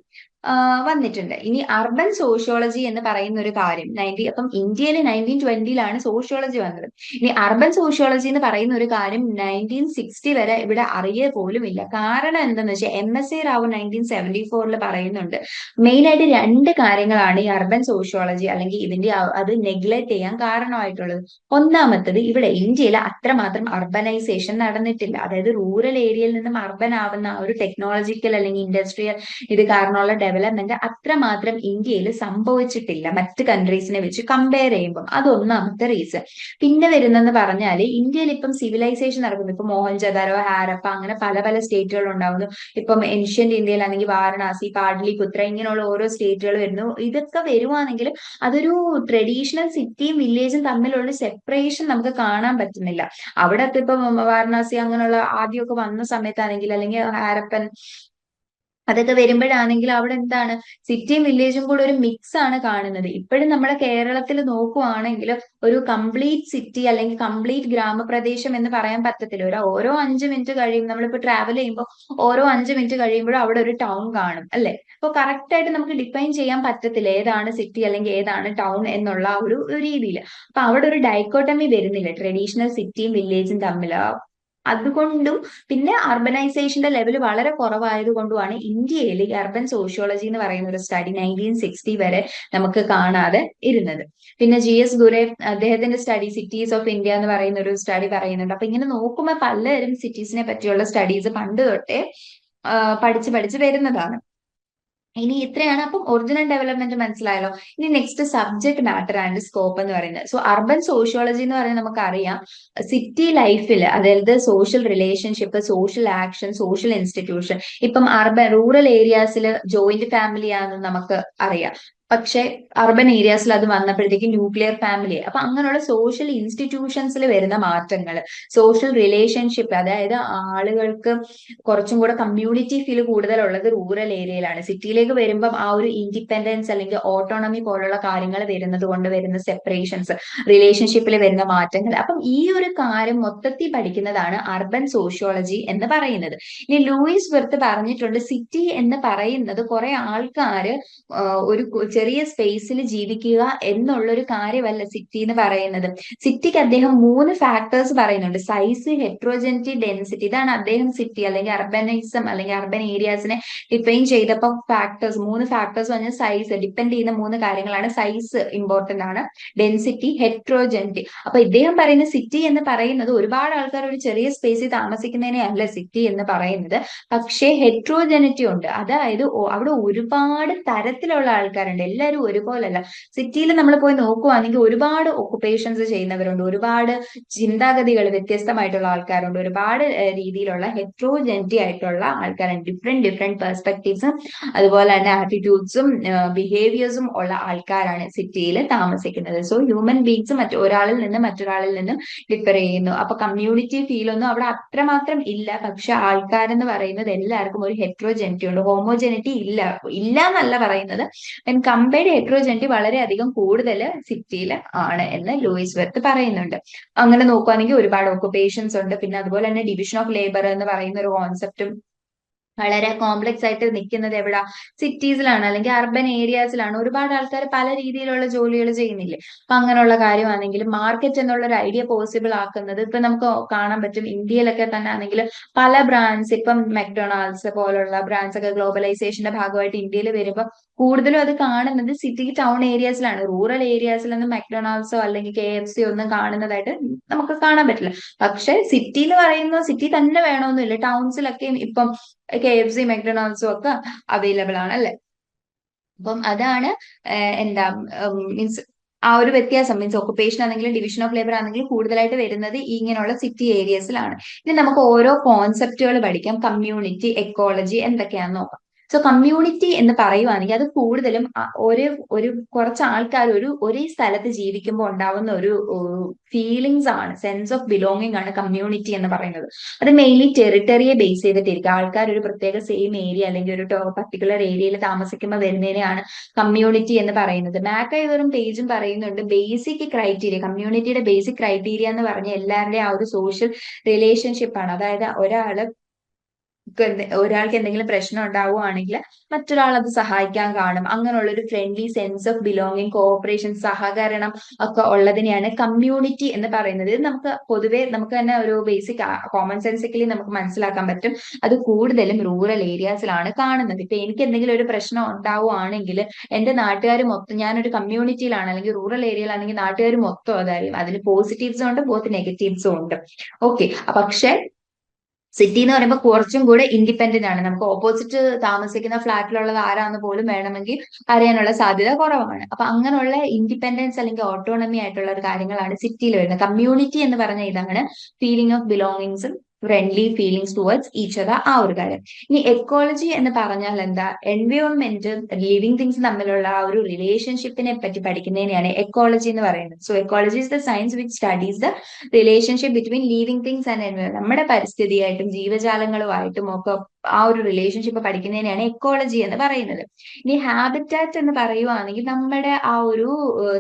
വന്നിട്ടുണ്ട്. ഇനി അർബൻ സോഷ്യോളജി എന്ന് പറയുന്ന ഒരു കാര്യം അപ്പം ഇന്ത്യയിൽ 1920-ലാണ് സോഷ്യോളജി വന്നത്. ഇനി അർബൻ സോഷ്യോളജി എന്ന് പറയുന്ന ഒരു കാര്യം 1960 വരെ ഇവിടെ അറിയ പോലും ഇല്ല. കാരണം എന്താന്ന് വെച്ചാൽ MSA റാവു 1974 പറയുന്നുണ്ട്. മെയിൻ ആയിട്ട് രണ്ട് കാര്യങ്ങളാണ് ഈ അർബൻ സോഷ്യോളജി അല്ലെങ്കിൽ ഇതിന്റെ അത് നെഗ്ലക്ട് ചെയ്യാൻ കാരണമായിട്ടുള്ളത്. ഒന്നാമത്തത്, ഇവിടെ ഇന്ത്യയിൽ അത്രമാത്രം അർബനൈസേഷൻ നടന്നിട്ടില്ല. അതായത് റൂറൽ ഏരിയയിൽ നിന്നും അർബൻ ആവുന്ന ഒരു ടെക്നോളജിക്കൽ അല്ലെങ്കിൽ ഇൻഡസ്ട്രിയൽ ഇത് കാരണമുള്ള ഡെവലപ്മെന്റ് അത്രമാത്രം ഇന്ത്യയിൽ സംഭവിച്ചിട്ടില്ല മറ്റ് കൺട്രീസിനെ വെച്ച് കമ്പയർ ചെയ്യുമ്പോൾ. അതൊന്നാമത്തെ റീസൺ. പിന്നെ വരുന്നെന്ന് പറഞ്ഞാൽ ഇന്ത്യയിൽ ഇപ്പം സിവിലൈസേഷൻ നടക്കുന്നു. ഇപ്പൊ മോഹൻജദാരോ, ഹാരപ്പ, അങ്ങനെ പല പല സ്റ്റേറ്റുകൾ ഉണ്ടാവുന്നു. ഇപ്പം ഏൻഷ്യന്റ് ഇന്ത്യയിലാണെങ്കിൽ വാരണാസി, പാഡ്ലിപുത്ര, ഇങ്ങനെയുള്ള ഓരോ സ്റ്റേറ്റുകൾ വരുന്നു. ഇതൊക്കെ വരുവാണെങ്കിൽ അതൊരു ട്രഡീഷണൽ സിറ്റിയും വില്ലേജും തമ്മിലുള്ള സെപ്പറേഷൻ നമുക്ക് കാണാൻ പറ്റുന്നില്ല. അവിടെ ഇപ്പം വാരണാസി അങ്ങനെയുള്ള ആദ്യമൊക്കെ വന്ന സമയത്താണെങ്കിൽ അല്ലെങ്കിൽ ഹാരപ്പൻ അതൊക്കെ വരുമ്പോഴാണെങ്കിൽ അവിടെ എന്താണ് സിറ്റിയും വില്ലേജും കൂടെ ഒരു മിക്സ് ആണ് കാണുന്നത്. ഇപ്പോഴും നമ്മുടെ കേരളത്തിൽ നോക്കുവാണെങ്കിൽ ഒരു കംപ്ലീറ്റ് സിറ്റി അല്ലെങ്കിൽ കംപ്ലീറ്റ് ഗ്രാമപ്രദേശം എന്ന് പറയാൻ പറ്റത്തില്ല. ഓരോ 5 മിനിറ്റ് കഴിയും നമ്മളിപ്പോ ട്രാവൽ ചെയ്യുമ്പോൾ ഓരോ 5 മിനിറ്റ് കഴിയുമ്പോഴും അവിടെ ഒരു ടൗൺ കാണും അല്ലെ. അപ്പൊ കറക്റ്റ് ആയിട്ട് നമുക്ക് ഡിഫൈൻ ചെയ്യാൻ പറ്റത്തില്ല ഏതാണ് സിറ്റി അല്ലെങ്കിൽ ഏതാണ് ടൗൺ എന്നുള്ള ഒരു രീതിയിൽ. അപ്പൊ അവിടെ ഒരു ഡൈക്കോട്ടമി വരുന്നില്ല ട്രഡീഷണൽ സിറ്റിയും വില്ലേജും തമ്മിൽ. അതുകൊണ്ടും പിന്നെ അർബനൈസേഷന്റെ ലെവൽ വളരെ കുറവായത് കൊണ്ടുമാണ് ഇന്ത്യയിൽ ഈ അർബൻ സോഷ്യോളജി എന്ന് പറയുന്ന ഒരു സ്റ്റഡി 1960 വരെ നമുക്ക് കാണാതെ ഇരുന്നത്. പിന്നെ GS ദുരൈ അദ്ദേഹത്തിന്റെ സ്റ്റഡി സിറ്റീസ് ഓഫ് ഇന്ത്യ എന്ന് പറയുന്ന ഒരു സ്റ്റഡി പറയുന്നുണ്ട്. അപ്പൊ ഇങ്ങനെ നോക്കുമ്പോൾ പലരും സിറ്റീസിനെ പറ്റിയുള്ള സ്റ്റഡീസ് പണ്ട് തൊട്ടേ പഠിച്ച് വരുന്നതാണ്. ഇനി ഇത്രയാണ്. അപ്പം ഒറിജിനൽ ഡെവലപ്മെന്റ് മനസ്സിലായല്ലോ. ഇനി next subject matter and scope എന്ന് പറയുന്നത്. സോ അർബൻ സോഷ്യോളജി എന്ന് പറയുന്നത് നമുക്കറിയാം സിറ്റി ലൈഫിൽ, അതായത് social relationship, social action, social institution. ഇപ്പം റൂറൽ ഏരിയാസിൽ ജോയിന്റ് ഫാമിലി ആണെന്ന് നമുക്ക് അറിയാം. പക്ഷെ അർബൻ ഏരിയാസിൽ അത് വന്നപ്പോഴത്തേക്ക് ന്യൂക്ലിയർ ഫാമിലി. അപ്പൊ അങ്ങനെയുള്ള സോഷ്യൽ ഇൻസ്റ്റിറ്റ്യൂഷൻസിൽ വരുന്ന മാറ്റങ്ങൾ, സോഷ്യൽ റിലേഷൻഷിപ്പ്, അതായത് ആളുകൾക്ക് കുറച്ചും കൂടെ കമ്മ്യൂണിറ്റി ഫീൽ കൂടുതലുള്ളത് റൂറൽ ഏരിയയിലാണ്. സിറ്റിയിലേക്ക് വരുമ്പം ആ ഒരു ഇൻഡിപെൻഡൻസ് അല്ലെങ്കിൽ ഓട്ടോണമി പോലുള്ള കാര്യങ്ങൾ വരുന്നത് കൊണ്ട് വരുന്ന സെപ്പറേഷൻസ്, റിലേഷൻഷിപ്പിൽ വരുന്ന മാറ്റങ്ങൾ. അപ്പം ഈ ഒരു കാര്യം മൊത്തത്തിൽ പഠിക്കുന്നതാണ് അർബൻ സോഷ്യോളജി എന്ന് പറയുന്നത്. ഇനി ലൂയിസ് വെർത്ത് പറഞ്ഞിട്ടുണ്ട് സിറ്റി എന്ന് പറയുന്നത് കുറെ ആൾക്കാർ ഒരു ചെറിയ സ്പേസിൽ ജീവിക്കുക എന്നുള്ളൊരു കാര്യമല്ല സിറ്റി എന്ന് പറയുന്നത്. സിറ്റിക്ക് അദ്ദേഹം 3 ഫാക്ടേഴ്സ് പറയുന്നുണ്ട്: സൈസ്, ഹെട്രോജനിറ്റി, ഡെൻസിറ്റി. ഇതാണ് അദ്ദേഹം സിറ്റി അല്ലെങ്കിൽ അർബനിസം അല്ലെങ്കിൽ അർബൻ ഏരിയാസിനെ ഡിഫൈൻ ചെയ്തപ്പോൾ ഫാക്ടേഴ്സ് 3 ഫാക്ടേഴ്സ് പറഞ്ഞാൽ സൈസ് ഡിപ്പെൻഡ് ചെയ്യുന്ന 3 കാര്യങ്ങളാണ്. സൈസ് ഇമ്പോർട്ടന്റ് ആണ്, ഡെൻസിറ്റി, ഹെട്രോജനിറ്റി. അപ്പൊ ഇദ്ദേഹം പറയുന്ന സിറ്റി എന്ന് പറയുന്നത് ഒരുപാട് ആൾക്കാർ ഒരു ചെറിയ സ്പേസിൽ താമസിക്കുന്നതിനെ അല്ല സിറ്റി എന്ന് പറയുന്നത്, പക്ഷേ ഹെട്രോജനിറ്റി ഉണ്ട്. അതായത് അവിടെ ഒരുപാട് തരത്തിലുള്ള ആൾക്കാരുണ്ട്, എല്ലാവരും ഒരുപോലല്ല. സിറ്റിയിൽ നമ്മൾ പോയി നോക്കുവാണെങ്കിൽ ഒരുപാട് ഒക്കുപേഷൻസ് ചെയ്യുന്നവരുണ്ട്, ഒരുപാട് ചിന്താഗതികൾ വ്യത്യസ്തമായിട്ടുള്ള ആൾക്കാരുണ്ട്, ഒരുപാട് രീതിയിലുള്ള ഹെട്രോജനിറ്റി ആയിട്ടുള്ള ആൾക്കാരുണ്ട്. ഡിഫറെന്റ് പെർസ്പെക്ടീവ്സും അതുപോലെ തന്നെ ആറ്റിറ്റ്യൂഡ്സും ബിഹേവിയേഴ്സും ഉള്ള ആൾക്കാരാണ് സിറ്റിയിൽ താമസിക്കുന്നത്. സോ ഹ്യൂമൻ ബീങ്സ് ഒരാളിൽ നിന്ന് മറ്റൊരാളിൽ നിന്നും ഡിഫർ ചെയ്യുന്നു. അപ്പൊ കമ്മ്യൂണിറ്റി ഫീൽ ഒന്നും അവിടെ അത്രമാത്രം ഇല്ല. പക്ഷെ ആൾക്കാരെന്ന് പറയുന്നത് എല്ലാവർക്കും ഒരു ഹെട്രോജനിറ്റി ഉണ്ട്, ഹോമോജനിറ്റി ഇല്ല എന്നല്ല പറയുന്നത്. കമ്പയർഡ് ഹെറ്ററോജെനിറ്റി വളരെയധികം കൂടുതൽ സിറ്റിയിൽ ആണ് എന്ന് ലൂയിസ് വെർത്ത് പറയുന്നുണ്ട്. അങ്ങനെ നോക്കുകയാണെങ്കിൽ ഒരുപാട് ഓക്കുപേഷൻസ് ഉണ്ട്. പിന്നെ അതുപോലെ തന്നെ ഡിവിഷൻ ഓഫ് ലേബർ എന്ന് പറയുന്ന ഒരു കോൺസെപ്റ്റും വളരെ കോംപ്ലക്സ് ആയിട്ട് നിൽക്കുന്നത് എവിടാ, സിറ്റീസിലാണ് അല്ലെങ്കിൽ അർബൻ ഏരിയാസിലാണ്. ഒരുപാട് ആൾക്കാർ പല രീതിയിലുള്ള ജോലികൾ ചെയ്യുന്നില്ലേ. അപ്പൊ അങ്ങനെയുള്ള കാര്യമാണെങ്കിൽ മാർക്കറ്റ് എന്നുള്ള ഒരു ഐഡിയ പോസിബിൾ ആക്കുന്നത് ഇപ്പൊ നമുക്ക് കാണാൻ പറ്റും. ഇന്ത്യയിലൊക്കെ തന്നെ ആണെങ്കിൽ പല ബ്രാൻഡ്സ്, ഇപ്പം മെക്ഡൊണാൾഡ്സ് പോലുള്ള ബ്രാൻഡ്സ് ഒക്കെ ഗ്ലോബലൈസേഷന്റെ ഭാഗമായിട്ട് ഇന്ത്യയിൽ വരുമ്പോൾ കൂടുതലും അത് കാണുന്നത് സിറ്റി ടൗൺ ഏരിയാസിലാണ്. റൂറൽ ഏരിയാസിലൊന്നും മെക്ഡൊണാൾഡ്സോ അല്ലെങ്കിൽ KFC ഒന്നും കാണുന്നതായിട്ട് നമുക്ക് കാണാൻ പറ്റില്ല. പക്ഷെ സിറ്റി എന്ന് പറയുന്ന സിറ്റി തന്നെ വേണമെന്നില്ല, ടൗൺസിലൊക്കെയും ഇപ്പം KFC മെക്ഡൊണാൾഡ്സും ഒക്കെ അവൈലബിൾ ആണ് അല്ലെ. അപ്പം അതാണ് എന്താ മീൻസ് ആ ഒരു വ്യത്യാസം. മീൻസ് ഓക്കുപേഷൻ ആണെങ്കിലും ഡിവിഷൻ ഓഫ് ലേബർ ആണെങ്കിലും കൂടുതലായിട്ട് വരുന്നത് ഈ ഇങ്ങനെയുള്ള സിറ്റി ഏരിയസിലാണ്. ഇനി നമുക്ക് ഓരോ കോൺസെപ്റ്റുകൾ പഠിക്കാം. കമ്മ്യൂണിറ്റി, എക്കോളജി എന്തൊക്കെയാണെന്ന് നോക്കാം. സോ കമ്മ്യൂണിറ്റി എന്ന് പറയുവാണെങ്കിൽ അത് കൂടുതലും ഒരു ഒരു കുറച്ച് ആൾക്കാർ ഒരേ സ്ഥലത്ത് ജീവിക്കുമ്പോൾ ഉണ്ടാവുന്ന ഒരു ഫീലിങ്സ് ആണ്, സെൻസ് ഓഫ് ബിലോങ്ങിങ് ആണ് കമ്മ്യൂണിറ്റി എന്ന് പറയുന്നത്. അത് മെയിൻലി ടെറിട്ടറിയെ ബേസ് ചെയ്തിട്ടിരിക്കും. ആൾക്കാർ ഒരു പ്രത്യേക സെയിം ഏരിയ അല്ലെങ്കിൽ ഒരു പർട്ടിക്കുലർ ഏരിയയിൽ താമസിക്കുമ്പോൾ വരുന്നതിനെയാണ് കമ്മ്യൂണിറ്റി എന്ന് പറയുന്നത്. മാക്കൈവറും പേജും പറയുന്നുണ്ട് ബേസിക് ക്രൈറ്റീരിയ, കമ്മ്യൂണിറ്റിയുടെ ബേസിക് ക്രൈറ്റീരിയ എന്ന് പറഞ്ഞ എല്ലാവരുടെയും ആ ഒരു സോഷ്യൽ റിലേഷൻഷിപ്പ് ആണ്. അതായത് ഒരാൾക്ക് എന്തെങ്കിലും പ്രശ്നം ഉണ്ടാവുകയാണെങ്കിൽ മറ്റൊരാൾ അത് സഹായിക്കാൻ കാണും. അങ്ങനെയുള്ള ഒരു friendly sense of belonging, cooperation, സഹകരണം ഒക്കെ ഉള്ളതിനെയാണ് കമ്മ്യൂണിറ്റി എന്ന് പറയുന്നത്. ഇത് നമുക്ക് പൊതുവെ നമുക്ക് തന്നെ ഒരു ബേസിക് കോമൺ സെൻസിക്കലി നമുക്ക് മനസ്സിലാക്കാൻ പറ്റും. അത് കൂടുതലും റൂറൽ ഏരിയാസിലാണ് കാണുന്നത്. ഇപ്പൊ എനിക്ക് എന്തെങ്കിലും ഒരു പ്രശ്നം ഉണ്ടാവുകയാണെങ്കിൽ എന്റെ നാട്ടുകാർ മൊത്തം, ഞാനൊരു കമ്മ്യൂണിറ്റിയിലാണ് അല്ലെങ്കിൽ റൂറൽ ഏരിയയിലാണെങ്കിൽ നാട്ടുകാർ മൊത്തം അതായിരിക്കും. അതിന് പോസിറ്റീവ്സും ഉണ്ട്, ബോത്ത് നെഗറ്റീവ്സും ഉണ്ട്. ഓക്കെ, പക്ഷെ സിറ്റി എന്ന് പറയുമ്പോൾ കുറച്ചും കൂടെ ഇൻഡിപെൻഡന്റ് ആണ്. നമുക്ക് ഓപ്പോസിറ്റ് താമസിക്കുന്ന ഫ്ലാറ്റിലുള്ളത് ആരാന്ന് പോലും വേണമെങ്കിൽ അറിയാനുള്ള സാധ്യത കുറവാണ്. അപ്പൊ അങ്ങനെയുള്ള ഇൻഡിപെൻഡൻസ് അല്ലെങ്കിൽ ഓട്ടോണമി ആയിട്ടുള്ള ഒരു കാര്യങ്ങളാണ് സിറ്റിയിൽ വരുന്നത്. കമ്മ്യൂണിറ്റി എന്ന് പറഞ്ഞ ഇതാണ് ഫീലിംഗ് ഓഫ് ബിലോങ്ങിങ്സും friendly feelings towards each other, ആ ഒരു കാര്യം. ഇനി എക്കോളജി എന്ന് പറഞ്ഞാൽ എന്താ, എൻവയോൺമെന്റ് ലിവിങ് തിങ്സ് തമ്മിലുള്ള ആ ഒരു റിലേഷൻഷിപ്പിനെ പറ്റി പഠിക്കുന്നതിനെയാണ് എക്കോളജി എന്ന് പറയുന്നത്. So ecology is the science which studies the relationship between living things and environment. നമ്മുടെ പരിസ്ഥിതിയായിട്ടും ജീവജാലങ്ങളുമായിട്ടും ഒക്കെ ആ ഒരു റിലേഷൻഷിപ്പ് പഠിക്കുന്നതിനെയാണ് എക്കോളജി എന്ന് പറയുന്നത്. ഇനി ഹാബിറ്റാറ്റ് എന്ന് പറയുവാണെങ്കിൽ നമ്മുടെ ആ ഒരു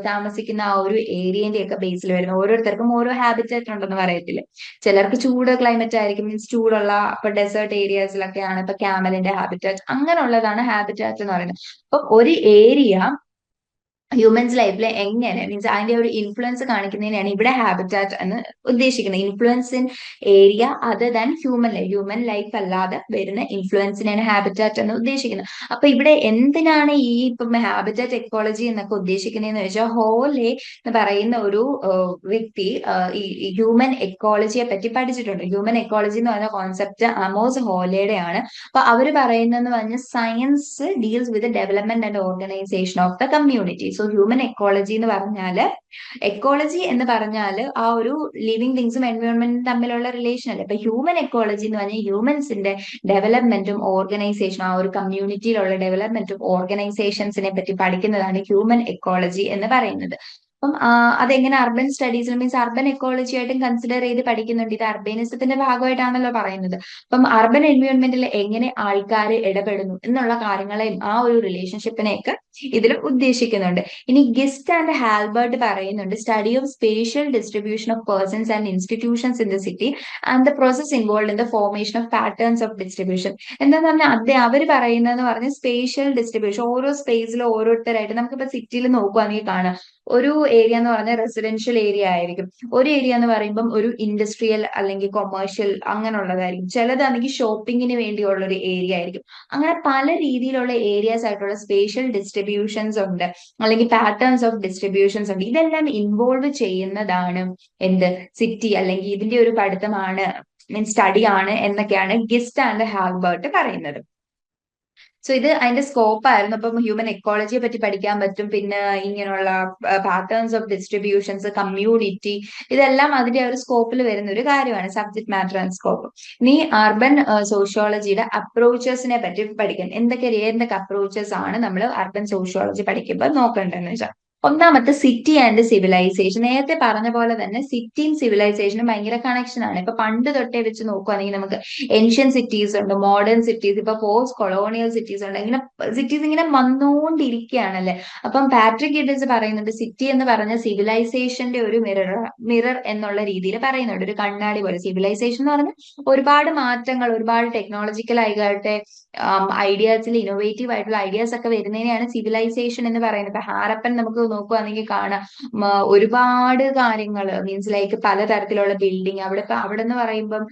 താമസിക്കുന്ന ആ ഒരു ഏരിയന്റെ ഒക്കെ ബേസിൽ വരുന്ന, ഓരോരുത്തർക്കും ഓരോ ഹാബിറ്റാറ്റ് ഉണ്ടെന്ന് പറയത്തില്ലേ. ചിലർക്ക് ചൂട് ക്ലൈമറ്റ് ആയിരിക്കും, മീൻസ് ചൂടുള്ള ഇപ്പൊ ഡെസേർട്ട് ഏരിയാസിലൊക്കെയാണ് ഇപ്പൊ ക്യാമലിന്റെ ഹാബിറ്റാറ്റ്, അങ്ങനെയുള്ളതാണ് ഹാബിറ്റാറ്റ് എന്ന് പറയുന്നത്. അപ്പൊ ഒരു ഏരിയ ഹ്യൂമൻസ് ലൈഫിൽ എങ്ങനെ, മീൻസ് അതിന്റെ ഒരു ഇൻഫ്ലുവൻസ് കാണിക്കുന്നതിനാണ് ഇവിടെ ഹാബിറ്റാറ്റ് എന്ന് ഉദ്ദേശിക്കുന്നത്. Influence in area other than human life അല്ലാതെ വരുന്ന ഇൻഫ്ലുവൻസിനെയാണ് ഹാബിറ്റാറ്റ് എന്ന് ഉദ്ദേശിക്കുന്നത്. അപ്പൊ ഇവിടെ എന്തിനാണ് ഈ ഇപ്പം ഹാബിറ്റാറ്റ് എക്കോളജി എന്നൊക്കെ ഉദ്ദേശിക്കുന്നതെന്ന് വെച്ചാൽ ഹോലെ എന്ന് പറയുന്ന ഒരു വ്യക്തി ഈ ഹ്യൂമൻ എക്കോളജിയെ പറ്റി പഠിച്ചിട്ടുണ്ട്. ഹ്യൂമൻ എക്കോളജി എന്ന് പറയുന്ന കോൺസെപ്റ്റ് അമോസ് ഹോലയുടെ ആണ്. അപ്പൊ അവര് പറയുന്നതെന്ന് പറഞ്ഞാൽ science deals with development and organisation of the community. So human ecology എന്ന് പറഞ്ഞാല്, എക്കോളജി എന്ന് പറഞ്ഞാൽ ആ ഒരു ലിവിങ് തിങ്സും എൻവയോൺമെന്റും തമ്മിലുള്ള റിലേഷൻ അല്ലേ. അപ്പൊ ഹ്യൂമൻ എക്കോളജി എന്ന് പറഞ്ഞാൽ ഹ്യൂമൻസിന്റെ ഡെവലപ്മെന്റും ഓർഗനൈസേഷനും, ആ ഒരു കമ്മ്യൂണിറ്റിയിലുള്ള ഡെവലപ്മെന്റും ഓർഗനൈസേഷൻസിനെ പറ്റി പഠിക്കുന്നതാണ് ഹ്യൂമൻ എക്കോളജി എന്ന് പറയുന്നത്. അപ്പം അതെങ്ങനെ അർബൻ സ്റ്റഡീസിൽ, മീൻസ് അർബൻ എക്കോളജി ആയിട്ടും കൺസിഡർ ചെയ്ത് പഠിക്കുന്നുണ്ട്. ഇത് അർബനിസത്തിന്റെ ഭാഗമായിട്ടാണല്ലോ പറയുന്നത്. അപ്പം അർബൻ എൻവയോൺമെന്റിൽ എങ്ങനെ ആൾക്കാർ ഇടപെടുന്നു എന്നുള്ള കാര്യങ്ങളെയും ആ ഒരു റിലേഷൻഷിപ്പിനെയൊക്കെ ഇതിൽ ഉദ്ദേശിക്കുന്നുണ്ട്. ഇനി ഗിസ്റ്റ് ആൻഡ് ഹാൽബർട്ട് പറയുന്നുണ്ട് study of spatial distribution of persons and institutions in the city and the process involve in the formation of patterns of distribution. എന്താന്ന് പറഞ്ഞാൽ അവര് പറയുന്നതെന്ന് പറഞ്ഞാൽ സ്പേഷ്യൽ ഡിസ്ട്രിബ്യൂഷൻ, ഓരോ സ്പേസിലും ഓരോരുത്തരായിട്ട് നമുക്കിപ്പോ സിറ്റിയിൽ നോക്കുവാണെങ്കിൽ കാണാം. ഒരു ഏരിയ എന്ന് പറഞ്ഞാൽ റെസിഡൻഷ്യൽ ഏരിയ ആയിരിക്കും, ഒരു ഏരിയ എന്ന് പറയുമ്പം ഒരു ഇൻഡസ്ട്രിയൽ അല്ലെങ്കിൽ കൊമേഴ്ഷ്യൽ അങ്ങനെയുള്ളതായിരിക്കും, ചിലതാണെങ്കിൽ ഷോപ്പിങ്ങിന് വേണ്ടിയുള്ള ഒരു ഏരിയ ആയിരിക്കും. അങ്ങനെ പല രീതിയിലുള്ള ഏരിയാസ് ആയിട്ടുള്ള സ്പേഷ്യൽ ഡിസ്ട്രിബ്യൂഷൻസ് ഉണ്ട്, അല്ലെങ്കിൽ പാറ്റേൺസ് ഓഫ് ഡിസ്ട്രിബ്യൂഷൻസ് ഉണ്ട്. ഇതെല്ലാം ഇൻവോൾവ് ചെയ്യുന്നതാണ് എന്ത്, സിറ്റി, അല്ലെങ്കിൽ ഇതിന്റെ ഒരു പഠിത്തമാണ്, മീൻസ് സ്റ്റഡി ആണ് എന്നൊക്കെയാണ് ഗിസ്റ്റ് ആൻഡ് ഹാൽബർട്ട് പറയുന്നത്. സോ ഇത് അതിന്റെ സ്കോപ്പ് ആയിരുന്നു. അപ്പം ഹ്യൂമൻ എക്കോളജിയെ പറ്റി പഠിക്കാൻ പറ്റും, പിന്നെ ഇങ്ങനെയുള്ള പാറ്റേൺസ് ഓഫ് ഡിസ്ട്രിബ്യൂഷൻസ്, കമ്മ്യൂണിറ്റി, ഇതെല്ലാം അതിന്റെ ഒരു സ്കോപ്പിൽ വരുന്ന ഒരു കാര്യമാണ്, സബ്ജക്ട് മാറ്റർ ആൻഡ് സ്കോപ്പ്. ഇനി അർബൻ സോഷ്യോളജിയുടെ അപ്രോച്ചസിനെ പറ്റി പഠിക്കാൻ എന്തൊക്കെ അപ്രോച്ചസ് ആണ് നമ്മൾ അർബൻ സോഷ്യോളജി പഠിക്കുമ്പോൾ നോക്കേണ്ടതെന്ന് വെച്ചാൽ, ഒന്നാമത്തെ സിറ്റി ആൻഡ് സിവിലൈസേഷൻ. നേരത്തെ പറഞ്ഞ പോലെ തന്നെ സിറ്റിയും സിവിലൈസേഷനും ഭയങ്കര കണക്ഷൻ ആണ്. ഇപ്പൊ പണ്ട് തൊട്ടേ വെച്ച് നോക്കുവാണെങ്കിൽ നമുക്ക് ഏൻഷ്യൻ സിറ്റീസ് ഉണ്ട്, മോഡേൺ സിറ്റീസ്, ഇപ്പൊ പോസ്റ്റ് കൊളോണിയൽ സിറ്റീസ് ഉണ്ട്. ഇങ്ങനെ സിറ്റീസ് ഇങ്ങനെ വന്നുകൊണ്ടിരിക്കുകയാണല്ലേ. അപ്പം പാട്രിക് ഗിഡിൽസ് പറയുന്നുണ്ട് സിറ്റി എന്ന് പറഞ്ഞ സിവിലൈസേഷന്റെ ഒരു മിറർ എന്നുള്ള രീതിയിൽ പറയുന്നുണ്ട്, ഒരു കണ്ണാടി പോലെ. സിവിലൈസേഷൻ എന്ന് പറഞ്ഞാൽ ഒരുപാട് മാറ്റങ്ങൾ, ഒരുപാട് ടെക്നോളജിക്കൽ ആയിക്കോട്ടെ, ഐഡിയാസിൽ ഇന്നോവേറ്റീവ് ആയിട്ടുള്ള ഐഡിയാസ് ഒക്കെ വരുന്നതിനെയാണ് സിവിലൈസേഷൻ എന്ന് പറയുന്നത്. ഇപ്പൊ ഹാരപ്പൻ നമുക്ക് നോക്കുവാണെങ്കിൽ കാണാം, ഒരുപാട് കാര്യങ്ങൾ, മീൻസ് ലൈക്ക് പലതരത്തിലുള്ള ബിൽഡിംഗ്. അവിടെ എന്ന് പറയുമ്പം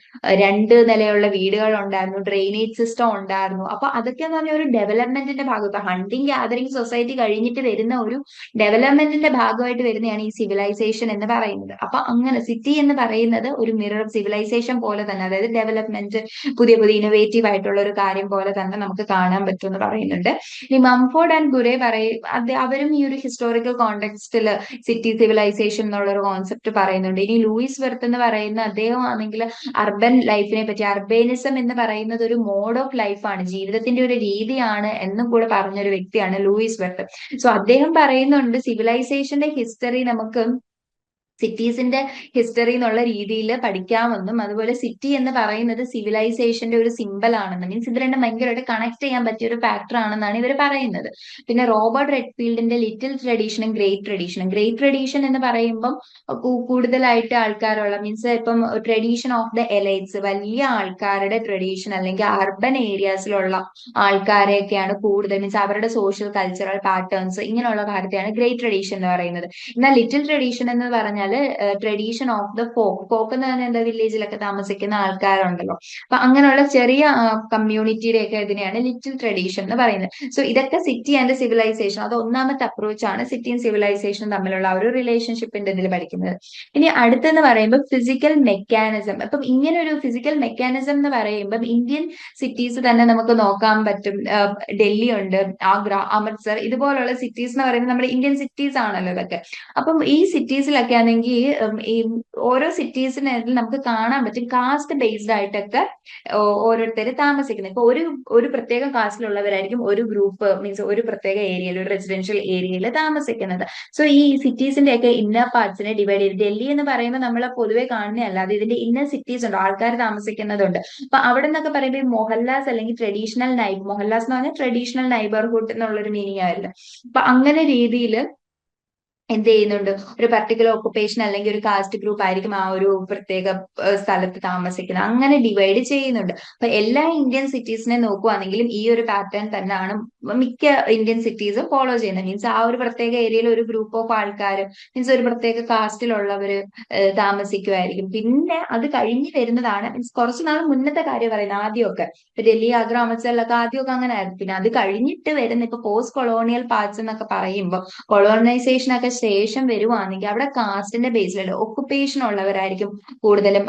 2 നിലയുള്ള വീടുകൾ ഉണ്ടായിരുന്നു, ഡ്രെയിനേജ് സിസ്റ്റം ഉണ്ടായിരുന്നു. അപ്പൊ അതൊക്കെ എന്ന് പറഞ്ഞാൽ ഒരു ഡെവലപ്മെന്റിന്റെ ഭാഗം. ഇപ്പൊ ഹണ്ടിങ് ഗ്യാതറിംഗ് സൊസൈറ്റി കഴിഞ്ഞിട്ട് വരുന്ന ഒരു ഡെവലപ്മെന്റിന്റെ ഭാഗമായിട്ട് വരുന്നതാണ് ഈ സിവിലൈസേഷൻ എന്ന് പറയുന്നത്. അപ്പൊ അങ്ങനെ സിറ്റി എന്ന് പറയുന്നത് ഒരു മിറർ സിവിലൈസേഷൻ പോലെ തന്നെ, അതായത് ഡെവലപ്മെന്റ്, പുതിയ പുതിയ ഇന്നോവേറ്റീവ് ആയിട്ടുള്ള ഒരു കാര്യം പോലെ തന്നെ നമുക്ക് കാണാൻ പറ്റും എന്ന് പറയുന്നുണ്ട്. ഇനി മംഫോർഡ് ആൻഡ് ഗുരെ അവരും ഈ ഒരു ഹിസ്റ്റോറിക്കൽ കോണ്ടെക്സ്റ്റിൽ സിറ്റി സിവിലൈസേഷൻ എന്നുള്ള ഒരു കോൺസെപ്റ്റ് പറയുന്നുണ്ട്. ഇനി ലൂയിസ് വെർത്ത് എന്ന് പറയുന്ന അദ്ദേഹം ആണെങ്കിൽ അർബൻ ലൈഫിനെ പറ്റി, അർബേനിസം എന്ന് പറയുന്നത് ഒരു മോഡ് ഓഫ് ലൈഫാണ്, ജീവിതത്തിന്റെ ഒരു രീതിയാണ് എന്നും കൂടെ പറഞ്ഞൊരു വ്യക്തിയാണ് ലൂയിസ് വെർത്ത്. സോ അദ്ദേഹം പറയുന്നുണ്ട് സിവിലൈസേഷന്റെ ഹിസ്റ്ററി നമുക്ക് സിറ്റീസിന്റെ ഹിസ്റ്ററി എന്നുള്ള രീതിയിൽ പഠിക്കാമെന്നും, അതുപോലെ സിറ്റി എന്ന് പറയുന്നത് സിവിലൈസേഷന്റെ ഒരു സിമ്പൽ ആണെന്നും, മീൻസ് ഇത് രണ്ടും ഭയങ്കരമായിട്ട് കണക്ട് ചെയ്യാൻ പറ്റിയ ഒരു ഫാക്ടർ ആണെന്നാണ് ഇവർ പറയുന്നത്. പിന്നെ റോബർട്ട് റെഡ്ഫീൽഡിന്റെ ലിറ്റിൽ ട്രഡീഷനും ഗ്രേറ്റ് ട്രഡീഷനും. ഗ്രേറ്റ് ട്രഡീഷൻ എന്ന് പറയുമ്പം കൂടുതലായിട്ട് ആൾക്കാരുള്ള, മീൻസ് ഇപ്പം ട്രഡീഷൻ ഓഫ് ദ എലൈറ്റ്സ്, വലിയ ആൾക്കാരുടെ ട്രഡീഷൻ, അല്ലെങ്കിൽ അർബൻ ഏരിയാസിലുള്ള ആൾക്കാരെയൊക്കെയാണ് കൂടുതൽ, മീൻസ് അവരുടെ സോഷ്യൽ കൾച്ചറൽ പാറ്റേൺസ്, ഇങ്ങനെയുള്ള കാര്യത്തെയാണ് ഗ്രേറ്റ് ട്രഡീഷൻ എന്ന് പറയുന്നത്. എന്നാൽ ലിറ്റിൽ ട്രഡീഷൻ എന്ന് പറഞ്ഞാൽ ട്രഡീഷൻ ഓഫ് ദ ഫോക്ക് എന്ന് പറഞ്ഞാൽ എന്താ, വില്ലേജിലൊക്കെ താമസിക്കുന്ന ആൾക്കാരുണ്ടല്ലോ, അപ്പൊ അങ്ങനെയുള്ള ചെറിയ കമ്മ്യൂണിറ്റിയുടെ ഒക്കെ ഇതിനെയാണ് ലിറ്റിൽ ട്രഡീഷൻ എന്ന് പറയുന്നത്. സോ ഇതൊക്കെ സിറ്റി ആൻഡ് സിവിലൈസേഷൻ, അത് ഒന്നാമത്തെ അപ്രോച്ച് ആണ് സിറ്റിയും സിവിലൈസേഷനും തമ്മിലുള്ള ഒരു റിലേഷൻഷിപ്പിന്റെ ഇതിൽ പഠിക്കുന്നത്. ഇനി അടുത്തെന്ന് പറയുമ്പോൾ ഫിസിക്കൽ മെക്കാനിസം. അപ്പം ഇങ്ങനെ ഒരു ഫിസിക്കൽ മെക്കാനിസം എന്ന് പറയുമ്പോൾ ഇന്ത്യൻ സിറ്റീസ് തന്നെ നമുക്ക് നോക്കാൻ പറ്റും. ഡൽഹി ഉണ്ട്, ആഗ്ര, അമൃത്സർ, ഇതുപോലുള്ള സിറ്റീസ് എന്ന് പറയുന്നത് നമ്മുടെ ഇന്ത്യൻ സിറ്റീസ് ആണല്ലോ ഇതൊക്കെ. അപ്പം ഈ സിറ്റീസിലൊക്കെ ആണെങ്കിൽ ഈ ഓരോ സിറ്റീസിന് നമുക്ക് കാണാൻ പറ്റും കാസ്റ്റ് ബേസ്ഡ് ആയിട്ടൊക്കെ ഓരോരുത്തർ താമസിക്കുന്നത്. ഇപ്പൊ ഒരു പ്രത്യേക കാസ്റ്റിലുള്ളവരായിരിക്കും ഒരു ഗ്രൂപ്പ്, മീൻസ് ഒരു പ്രത്യേക ഏരിയയിൽ, ഒരു റെസിഡൻഷ്യൽ ഏരിയയിൽ താമസിക്കുന്നത്. സോ ഈ സിറ്റീസിന്റെ ഒക്കെ ഇന്നർ പാർട്സിനെ ഡിവൈഡ് ചെയ്ത്, ഡൽഹി എന്ന് പറയുമ്പോൾ നമ്മൾ പൊതുവെ കാണുന്നതല്ല, അത് ഇതിന്റെ ഇന്നർ സിറ്റീസ് ഉണ്ട്, ആൾക്കാർ താമസിക്കുന്നതുണ്ട്. അപ്പൊ അവിടെ നിന്നൊക്കെ പറയുമ്പോൾ മൊഹല്ലാസ് അല്ലെങ്കിൽ ട്രഡീഷണൽ മൊഹല്ലാസ് എന്ന് പറഞ്ഞാൽ ട്രഡീഷണൽ നൈബർഹുഡ് എന്നുള്ളൊരു മീനിങ് ആയിരുന്നു. അപ്പൊ അങ്ങനെ രീതിയിൽ എന്ത് ചെയ്യുന്നുണ്ട്, ഒരു പർട്ടിക്കുലർ ഒക്കുപേഷൻ അല്ലെങ്കിൽ ഒരു കാസ്റ്റ് ഗ്രൂപ്പ് ആയിരിക്കും ആ ഒരു പ്രത്യേക സ്ഥലത്ത് താമസിക്കുന്നത്, അങ്ങനെ ഡിവൈഡ് ചെയ്യുന്നുണ്ട്. അപ്പൊ എല്ലാ ഇന്ത്യൻ സിറ്റീസിനെ നോക്കുവാണെങ്കിലും ഈ ഒരു പാറ്റേൺ തന്നെയാണ് മിക്ക ഇന്ത്യൻ സിറ്റീസും ഫോളോ ചെയ്യുന്നത്. മീൻസ് ആ ഒരു പ്രത്യേക ഏരിയയിൽ ഒരു ഗ്രൂപ്പ് ഓഫ് ആൾക്കാർ, മീൻസ് ഒരു പ്രത്യേക കാസ്റ്റിലുള്ളവര് താമസിക്കുമായിരിക്കും. പിന്നെ അത് കഴിഞ്ഞ് വരുന്നതാണ്, മീൻസ് കുറച്ച് നാൾ മുന്നത്തെ കാര്യം പറയുന്നത്, ആദ്യമൊക്കെ ഇപ്പൊ ഡൽഹി, ആഗ്ര, അമൃത്സറിലൊക്കെ ആദ്യമൊക്കെ അങ്ങനെ ആയിരുന്നു. പിന്നെ അത് കഴിഞ്ഞിട്ട് വരുന്ന ഇപ്പൊ പോസ്റ്റ് കൊളോണിയൽ പാർട്സ് എന്നൊക്കെ പറയുമ്പോൾ, കൊളോണൈസേഷൻ ഒക്കെ ശേഷം വരുവാണെങ്കിൽ അവിടെ കാസ്റ്റിന്റെ ബേസിലുള്ള ഒക്കുപേഷൻ ഉള്ളവരായിരിക്കും കൂടുതലും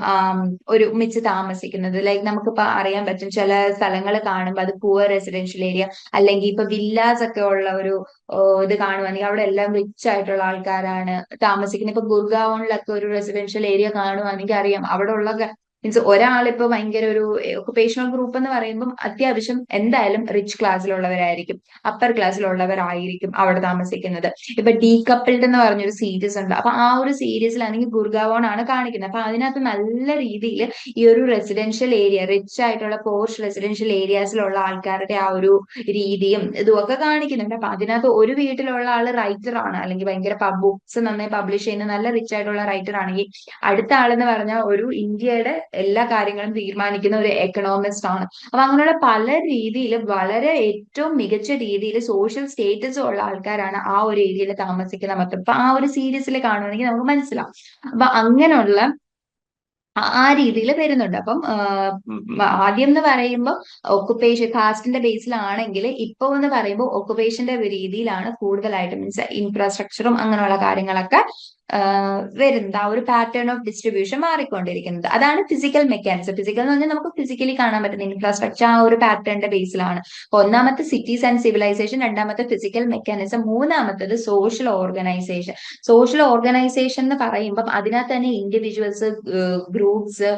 ഒരുമിച്ച് താമസിക്കുന്നത്. ലൈക്ക് നമുക്കിപ്പോ അറിയാൻ പറ്റും, ചില സ്ഥലങ്ങൾ കാണുമ്പോൾ അത് പുവർ റെസിഡൻഷ്യൽ ഏരിയ, അല്ലെങ്കിൽ ഇപ്പൊ വില്ലാസ് ഒക്കെ ഉള്ള ഒരു ഇത് കാണുവാണെങ്കിൽ അവിടെ എല്ലാം റിച്ച് ആയിട്ടുള്ള ആൾക്കാരാണ് താമസിക്കുന്നത്. ഇപ്പൊ ഗുർഗാവോണിലൊക്കെ ഒരു റെസിഡൻഷ്യൽ ഏരിയ കാണുവാണെങ്കിൽ അറിയാം, അവിടെ ഉള്ള മീൻസ് ഒരാളിപ്പോ ഭയങ്കര ഒരു ഒക്കുപേഷണൽ ഗ്രൂപ്പ് എന്ന് പറയുമ്പോൾ അത്യാവശ്യം എന്തായാലും റിച്ച് ക്ലാസ്സിലുള്ളവരായിരിക്കും, അപ്പർ ക്ലാസ്സിലുള്ളവരായിരിക്കും അവിടെ താമസിക്കുന്നത്. ഇപ്പൊ ഡീകപ്പിൾഡ് എന്ന് പറഞ്ഞൊരു സീരീസ് ഉണ്ട്, അപ്പൊ ആ ഒരു സീരീസിലാണെങ്കിൽ ഗുർഗാവോൺ ആണ് കാണിക്കുന്നത്. അപ്പൊ അതിനകത്ത് നല്ല രീതിയിൽ ഈ ഒരു റെസിഡൻഷ്യൽ ഏരിയ, റിച്ച് ആയിട്ടുള്ള പോർഷ് റെസിഡൻഷ്യൽ ഏരിയാസിലുള്ള ആൾക്കാരുടെ ആ ഒരു രീതിയും ഇതുമൊക്കെ കാണിക്കുന്നുണ്ട്. അപ്പൊ അതിനകത്ത് ഒരു വീട്ടിലുള്ള ആള് റൈറ്റർ ആണ്, അല്ലെങ്കിൽ ഭയങ്കര ബുക്സ് നന്നായി പബ്ലിഷ് ചെയ്യുന്ന നല്ല റിച്ച് ആയിട്ടുള്ള റൈറ്റർ ആണെങ്കിൽ, അടുത്ത ആളെന്ന് പറഞ്ഞാൽ ഒരു ഇന്ത്യയുടെ എല്ലാ കാര്യങ്ങളും തീരുമാനിക്കുന്ന ഒരു എക്കണോമിസ്റ്റ് ആണ്. അപ്പൊ അങ്ങനെയുള്ള പല രീതിയിൽ വളരെ ഏറ്റവും മികച്ച രീതിയിൽ സോഷ്യൽ സ്റ്റേറ്റസ് ഉള്ള ആൾക്കാരാണ് ആ ഒരു ഏരിയയിൽ താമസിക്കുന്ന മൊത്തം. അപ്പൊ ആ ഒരു സീരീസിൽ കാണുവാണെങ്കിൽ നമുക്ക് മനസ്സിലാവും. അപ്പൊ അങ്ങനെയുള്ള ആ രീതിയിൽ വരുന്നുണ്ട്. അപ്പം ആദ്യം എന്ന് പറയുമ്പോൾ ഒക്കുപേഷൻ കാസ്റ്റിന്റെ ബേസിലാണെങ്കിൽ, ഇപ്പൊ എന്ന് പറയുമ്പോൾ ഒക്കുപേഷന്റെ രീതിയിലാണ് കൂടുതലായിട്ട്, മീൻസ് ഇൻഫ്രാസ്ട്രക്ചറും അങ്ങനെയുള്ള കാര്യങ്ങളൊക്കെ വരുന്നത്. ആ ഒരു പാറ്റേൺ ഓഫ് ഡിസ്ട്രിബ്യൂഷൻ മാറിക്കൊണ്ടിരിക്കുന്നത്. അതാണ് ഫിസിക്കൽ മെക്കാനിസം. ഫിസിക്കൽ എന്ന് പറഞ്ഞാൽ നമുക്ക് ഫിസിക്കലി കാണാൻ പറ്റുന്ന ഇൻഫ്രാസ്ട്രക്ചർ ആ ഒരു പാറ്റേണിന്റെ ബേസിലാണ്. ഒന്നാമത്തെ സിറ്റീസ് ആൻഡ് സിവിലൈസേഷൻ, രണ്ടാമത്തെ ഫിസിക്കൽ മെക്കാനിസം, മൂന്നാമത്തത് സോഷ്യൽ ഓർഗനൈസേഷൻ. സോഷ്യൽ ഓർഗനൈസേഷൻ എന്ന് പറയുമ്പോൾ അതിനകത്ത് തന്നെ individuals, groups,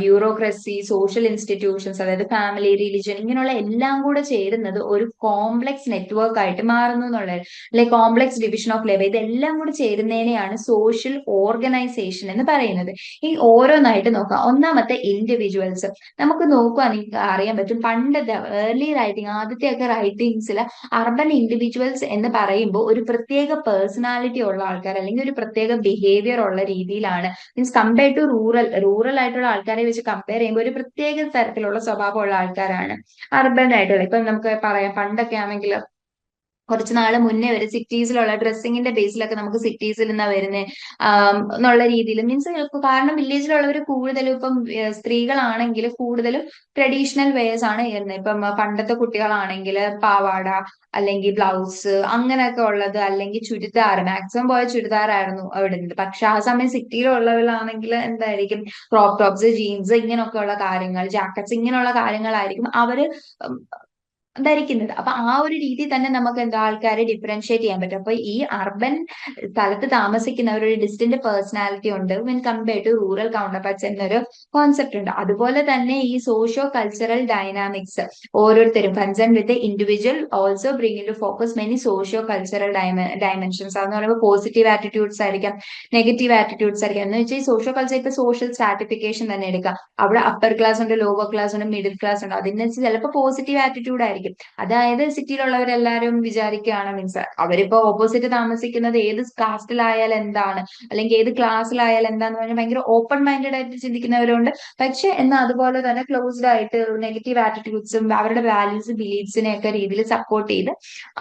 bureaucracy, social institutions, അതായത് ഫാമിലി, റിലിജൻ, ഇങ്ങനെയുള്ള എല്ലാം കൂടെ ചേരുന്നത് ഒരു കോംപ്ലക്സ് നെറ്റ്വർക്ക് ആയിട്ട് മാറുന്നു എന്നുള്ളത്, അല്ലെ കോംപ്ലക്സ് ഡിവിഷൻ ഓഫ് ലേബർ, ഇതെല്ലാം കൂടെ ചേരുന്നതിനെയാണ് സോഷ്യൽ ഓർഗനൈസേഷൻ എന്ന് പറയുന്നത്. ഈ ഓരോന്നായിട്ട് നോക്കാം. ഒന്നാമത്തെ ഇൻഡിവിജ്വൽസ്. നമുക്ക് നോക്കുകയാണെങ്കിൽ അറിയാൻ പറ്റും, പണ്ടത്തെ ഏർലി റൈറ്റിംഗ്, ആദ്യത്തെയൊക്കെ റൈറ്റിംഗ്സിൽ അർബൻ ഇൻഡിവിജ്വൽസ് എന്ന് പറയുമ്പോൾ ഒരു പ്രത്യേക പേഴ്സണാലിറ്റി ഉള്ള ആൾക്കാർ, അല്ലെങ്കിൽ ഒരു പ്രത്യേക ബിഹേവിയർ ഉള്ള രീതിയിലാണ്, മീൻസ് കമ്പയർ ടു റൂറൽ ആയിട്ടുള്ള ആൾക്കാരെ വെച്ച് കമ്പയർ ചെയ്യുമ്പോൾ ഒരു പ്രത്യേക തരത്തിലുള്ള സ്വഭാവമുള്ള ആൾക്കാരാണ് അർബൻ ആയിട്ടുള്ള. ഇപ്പൊ നമുക്ക് പറയാം, പണ്ടൊക്കെ ആണെങ്കിൽ കുറച്ച് നാള് മുന്നേ വരെ സിറ്റീസിലുള്ള ഡ്രസ്സിങ്ങിന്റെ ബേസിലൊക്കെ നമുക്ക് സിറ്റീസിൽ നിന്നാ വരുന്നത് എന്നുള്ള രീതിയിൽ, മീൻസ് കാരണം വില്ലേജിലുള്ളവർ കൂടുതലും ഇപ്പം സ്ത്രീകളാണെങ്കിൽ കൂടുതലും ട്രഡീഷണൽ വേസ് ആണ് ചെയ്യുന്നത്. ഇപ്പം പണ്ടത്തെ കുട്ടികളാണെങ്കിൽ പാവാട അല്ലെങ്കിൽ ബ്ലൗസ് അങ്ങനെയൊക്കെ ഉള്ളത്, അല്ലെങ്കിൽ ചുരിദാർ, മാക്സിമം പോയ ചുരിദാറായിരുന്നു അവിടെ ഇരുന്നത്. പക്ഷെ ആ സമയം സിറ്റിയിലുള്ളവരാണെങ്കിൽ എന്തായിരിക്കും, ക്രോപ്പ് ടോപ്സ്, ജീൻസ്, ഇങ്ങനെയൊക്കെ ഉള്ള കാര്യങ്ങൾ, ജാക്കറ്റ്സ്, ഇങ്ങനെയുള്ള കാര്യങ്ങളായിരിക്കും അവര് ധരിക്കുന്നത്. അപ്പൊ ആ ഒരു രീതി തന്നെ നമുക്ക് എന്താ ആൾക്കാരെ ഡിഫറൻഷിയേറ്റ് ചെയ്യാൻ പറ്റും. അപ്പൊ ഈ അർബൻ സ്ഥലത്ത് താമസിക്കുന്നവർ ഒരു ഡിസ്റ്റന്റ് പേഴ്സണാലിറ്റി ഉണ്ട് when compare to rural counterparts എന്നൊരു കോൺസെപ്റ്റ് ഉണ്ട്. അതുപോലെ തന്നെ ഈ സോഷ്യോ കൾച്ചറൽ ഡൈനാമിക്സ് ഓരോരുത്തരും concern with individual also bring into focus many socio cultural dimensions. അതെന്ന് പറയുമ്പോൾ പോസിറ്റീവ് ആറ്റിറ്റ്യൂഡ്സ് ആയിരിക്കാം, നെഗറ്റീവ് ആറ്റിറ്റ്യൂഡ്സ് ആയിരിക്കാം. എന്ന് വെച്ചാൽ ഈ സോഷ്യോ കൾച്ചർ ഇപ്പൊ സോഷ്യൽ സ്ട്രാറ്റിഫിക്കേഷൻ തന്നെ എടുക്കാം. അവിടെ അപ്പർ ക്ലാസ് ഉണ്ട്, ലോവർ ക്ലാസ് ഉണ്ട്, മിഡിൽ ക്ലാസ് ഉണ്ട്. അതിന് ചിലപ്പോൾ പോസിറ്റീവ് ആറ്റിറ്റ്യൂഡ് ആയിരിക്കും. അതായത് സിറ്റിയിലുള്ളവരെല്ലാരും വിചാരിക്കുകയാണ്, മീൻസ് അവരിപ്പോ ഓപ്പോസിറ്റ് താമസിക്കുന്നത് ഏത് കാസ്റ്റിലായാലും എന്താണ്, അല്ലെങ്കിൽ ഏത് ക്ലാസ്സിലായാലും എന്താന്ന് പറഞ്ഞാൽ ഭയങ്കര ഓപ്പൺ മൈൻഡഡ് ആയിട്ട് ചിന്തിക്കുന്നവരുണ്ട്. പക്ഷെ എന്നാൽ അതുപോലെ തന്നെ ക്ലോസ്ഡ് ആയിട്ട് നെഗറ്റീവ് ആറ്റിറ്റ്യൂഡ്സും അവരുടെ വാല്യൂസ് ബിലീഫ്സിനെ ഒക്കെ രീതിയിൽ സപ്പോർട്ട് ചെയ്ത്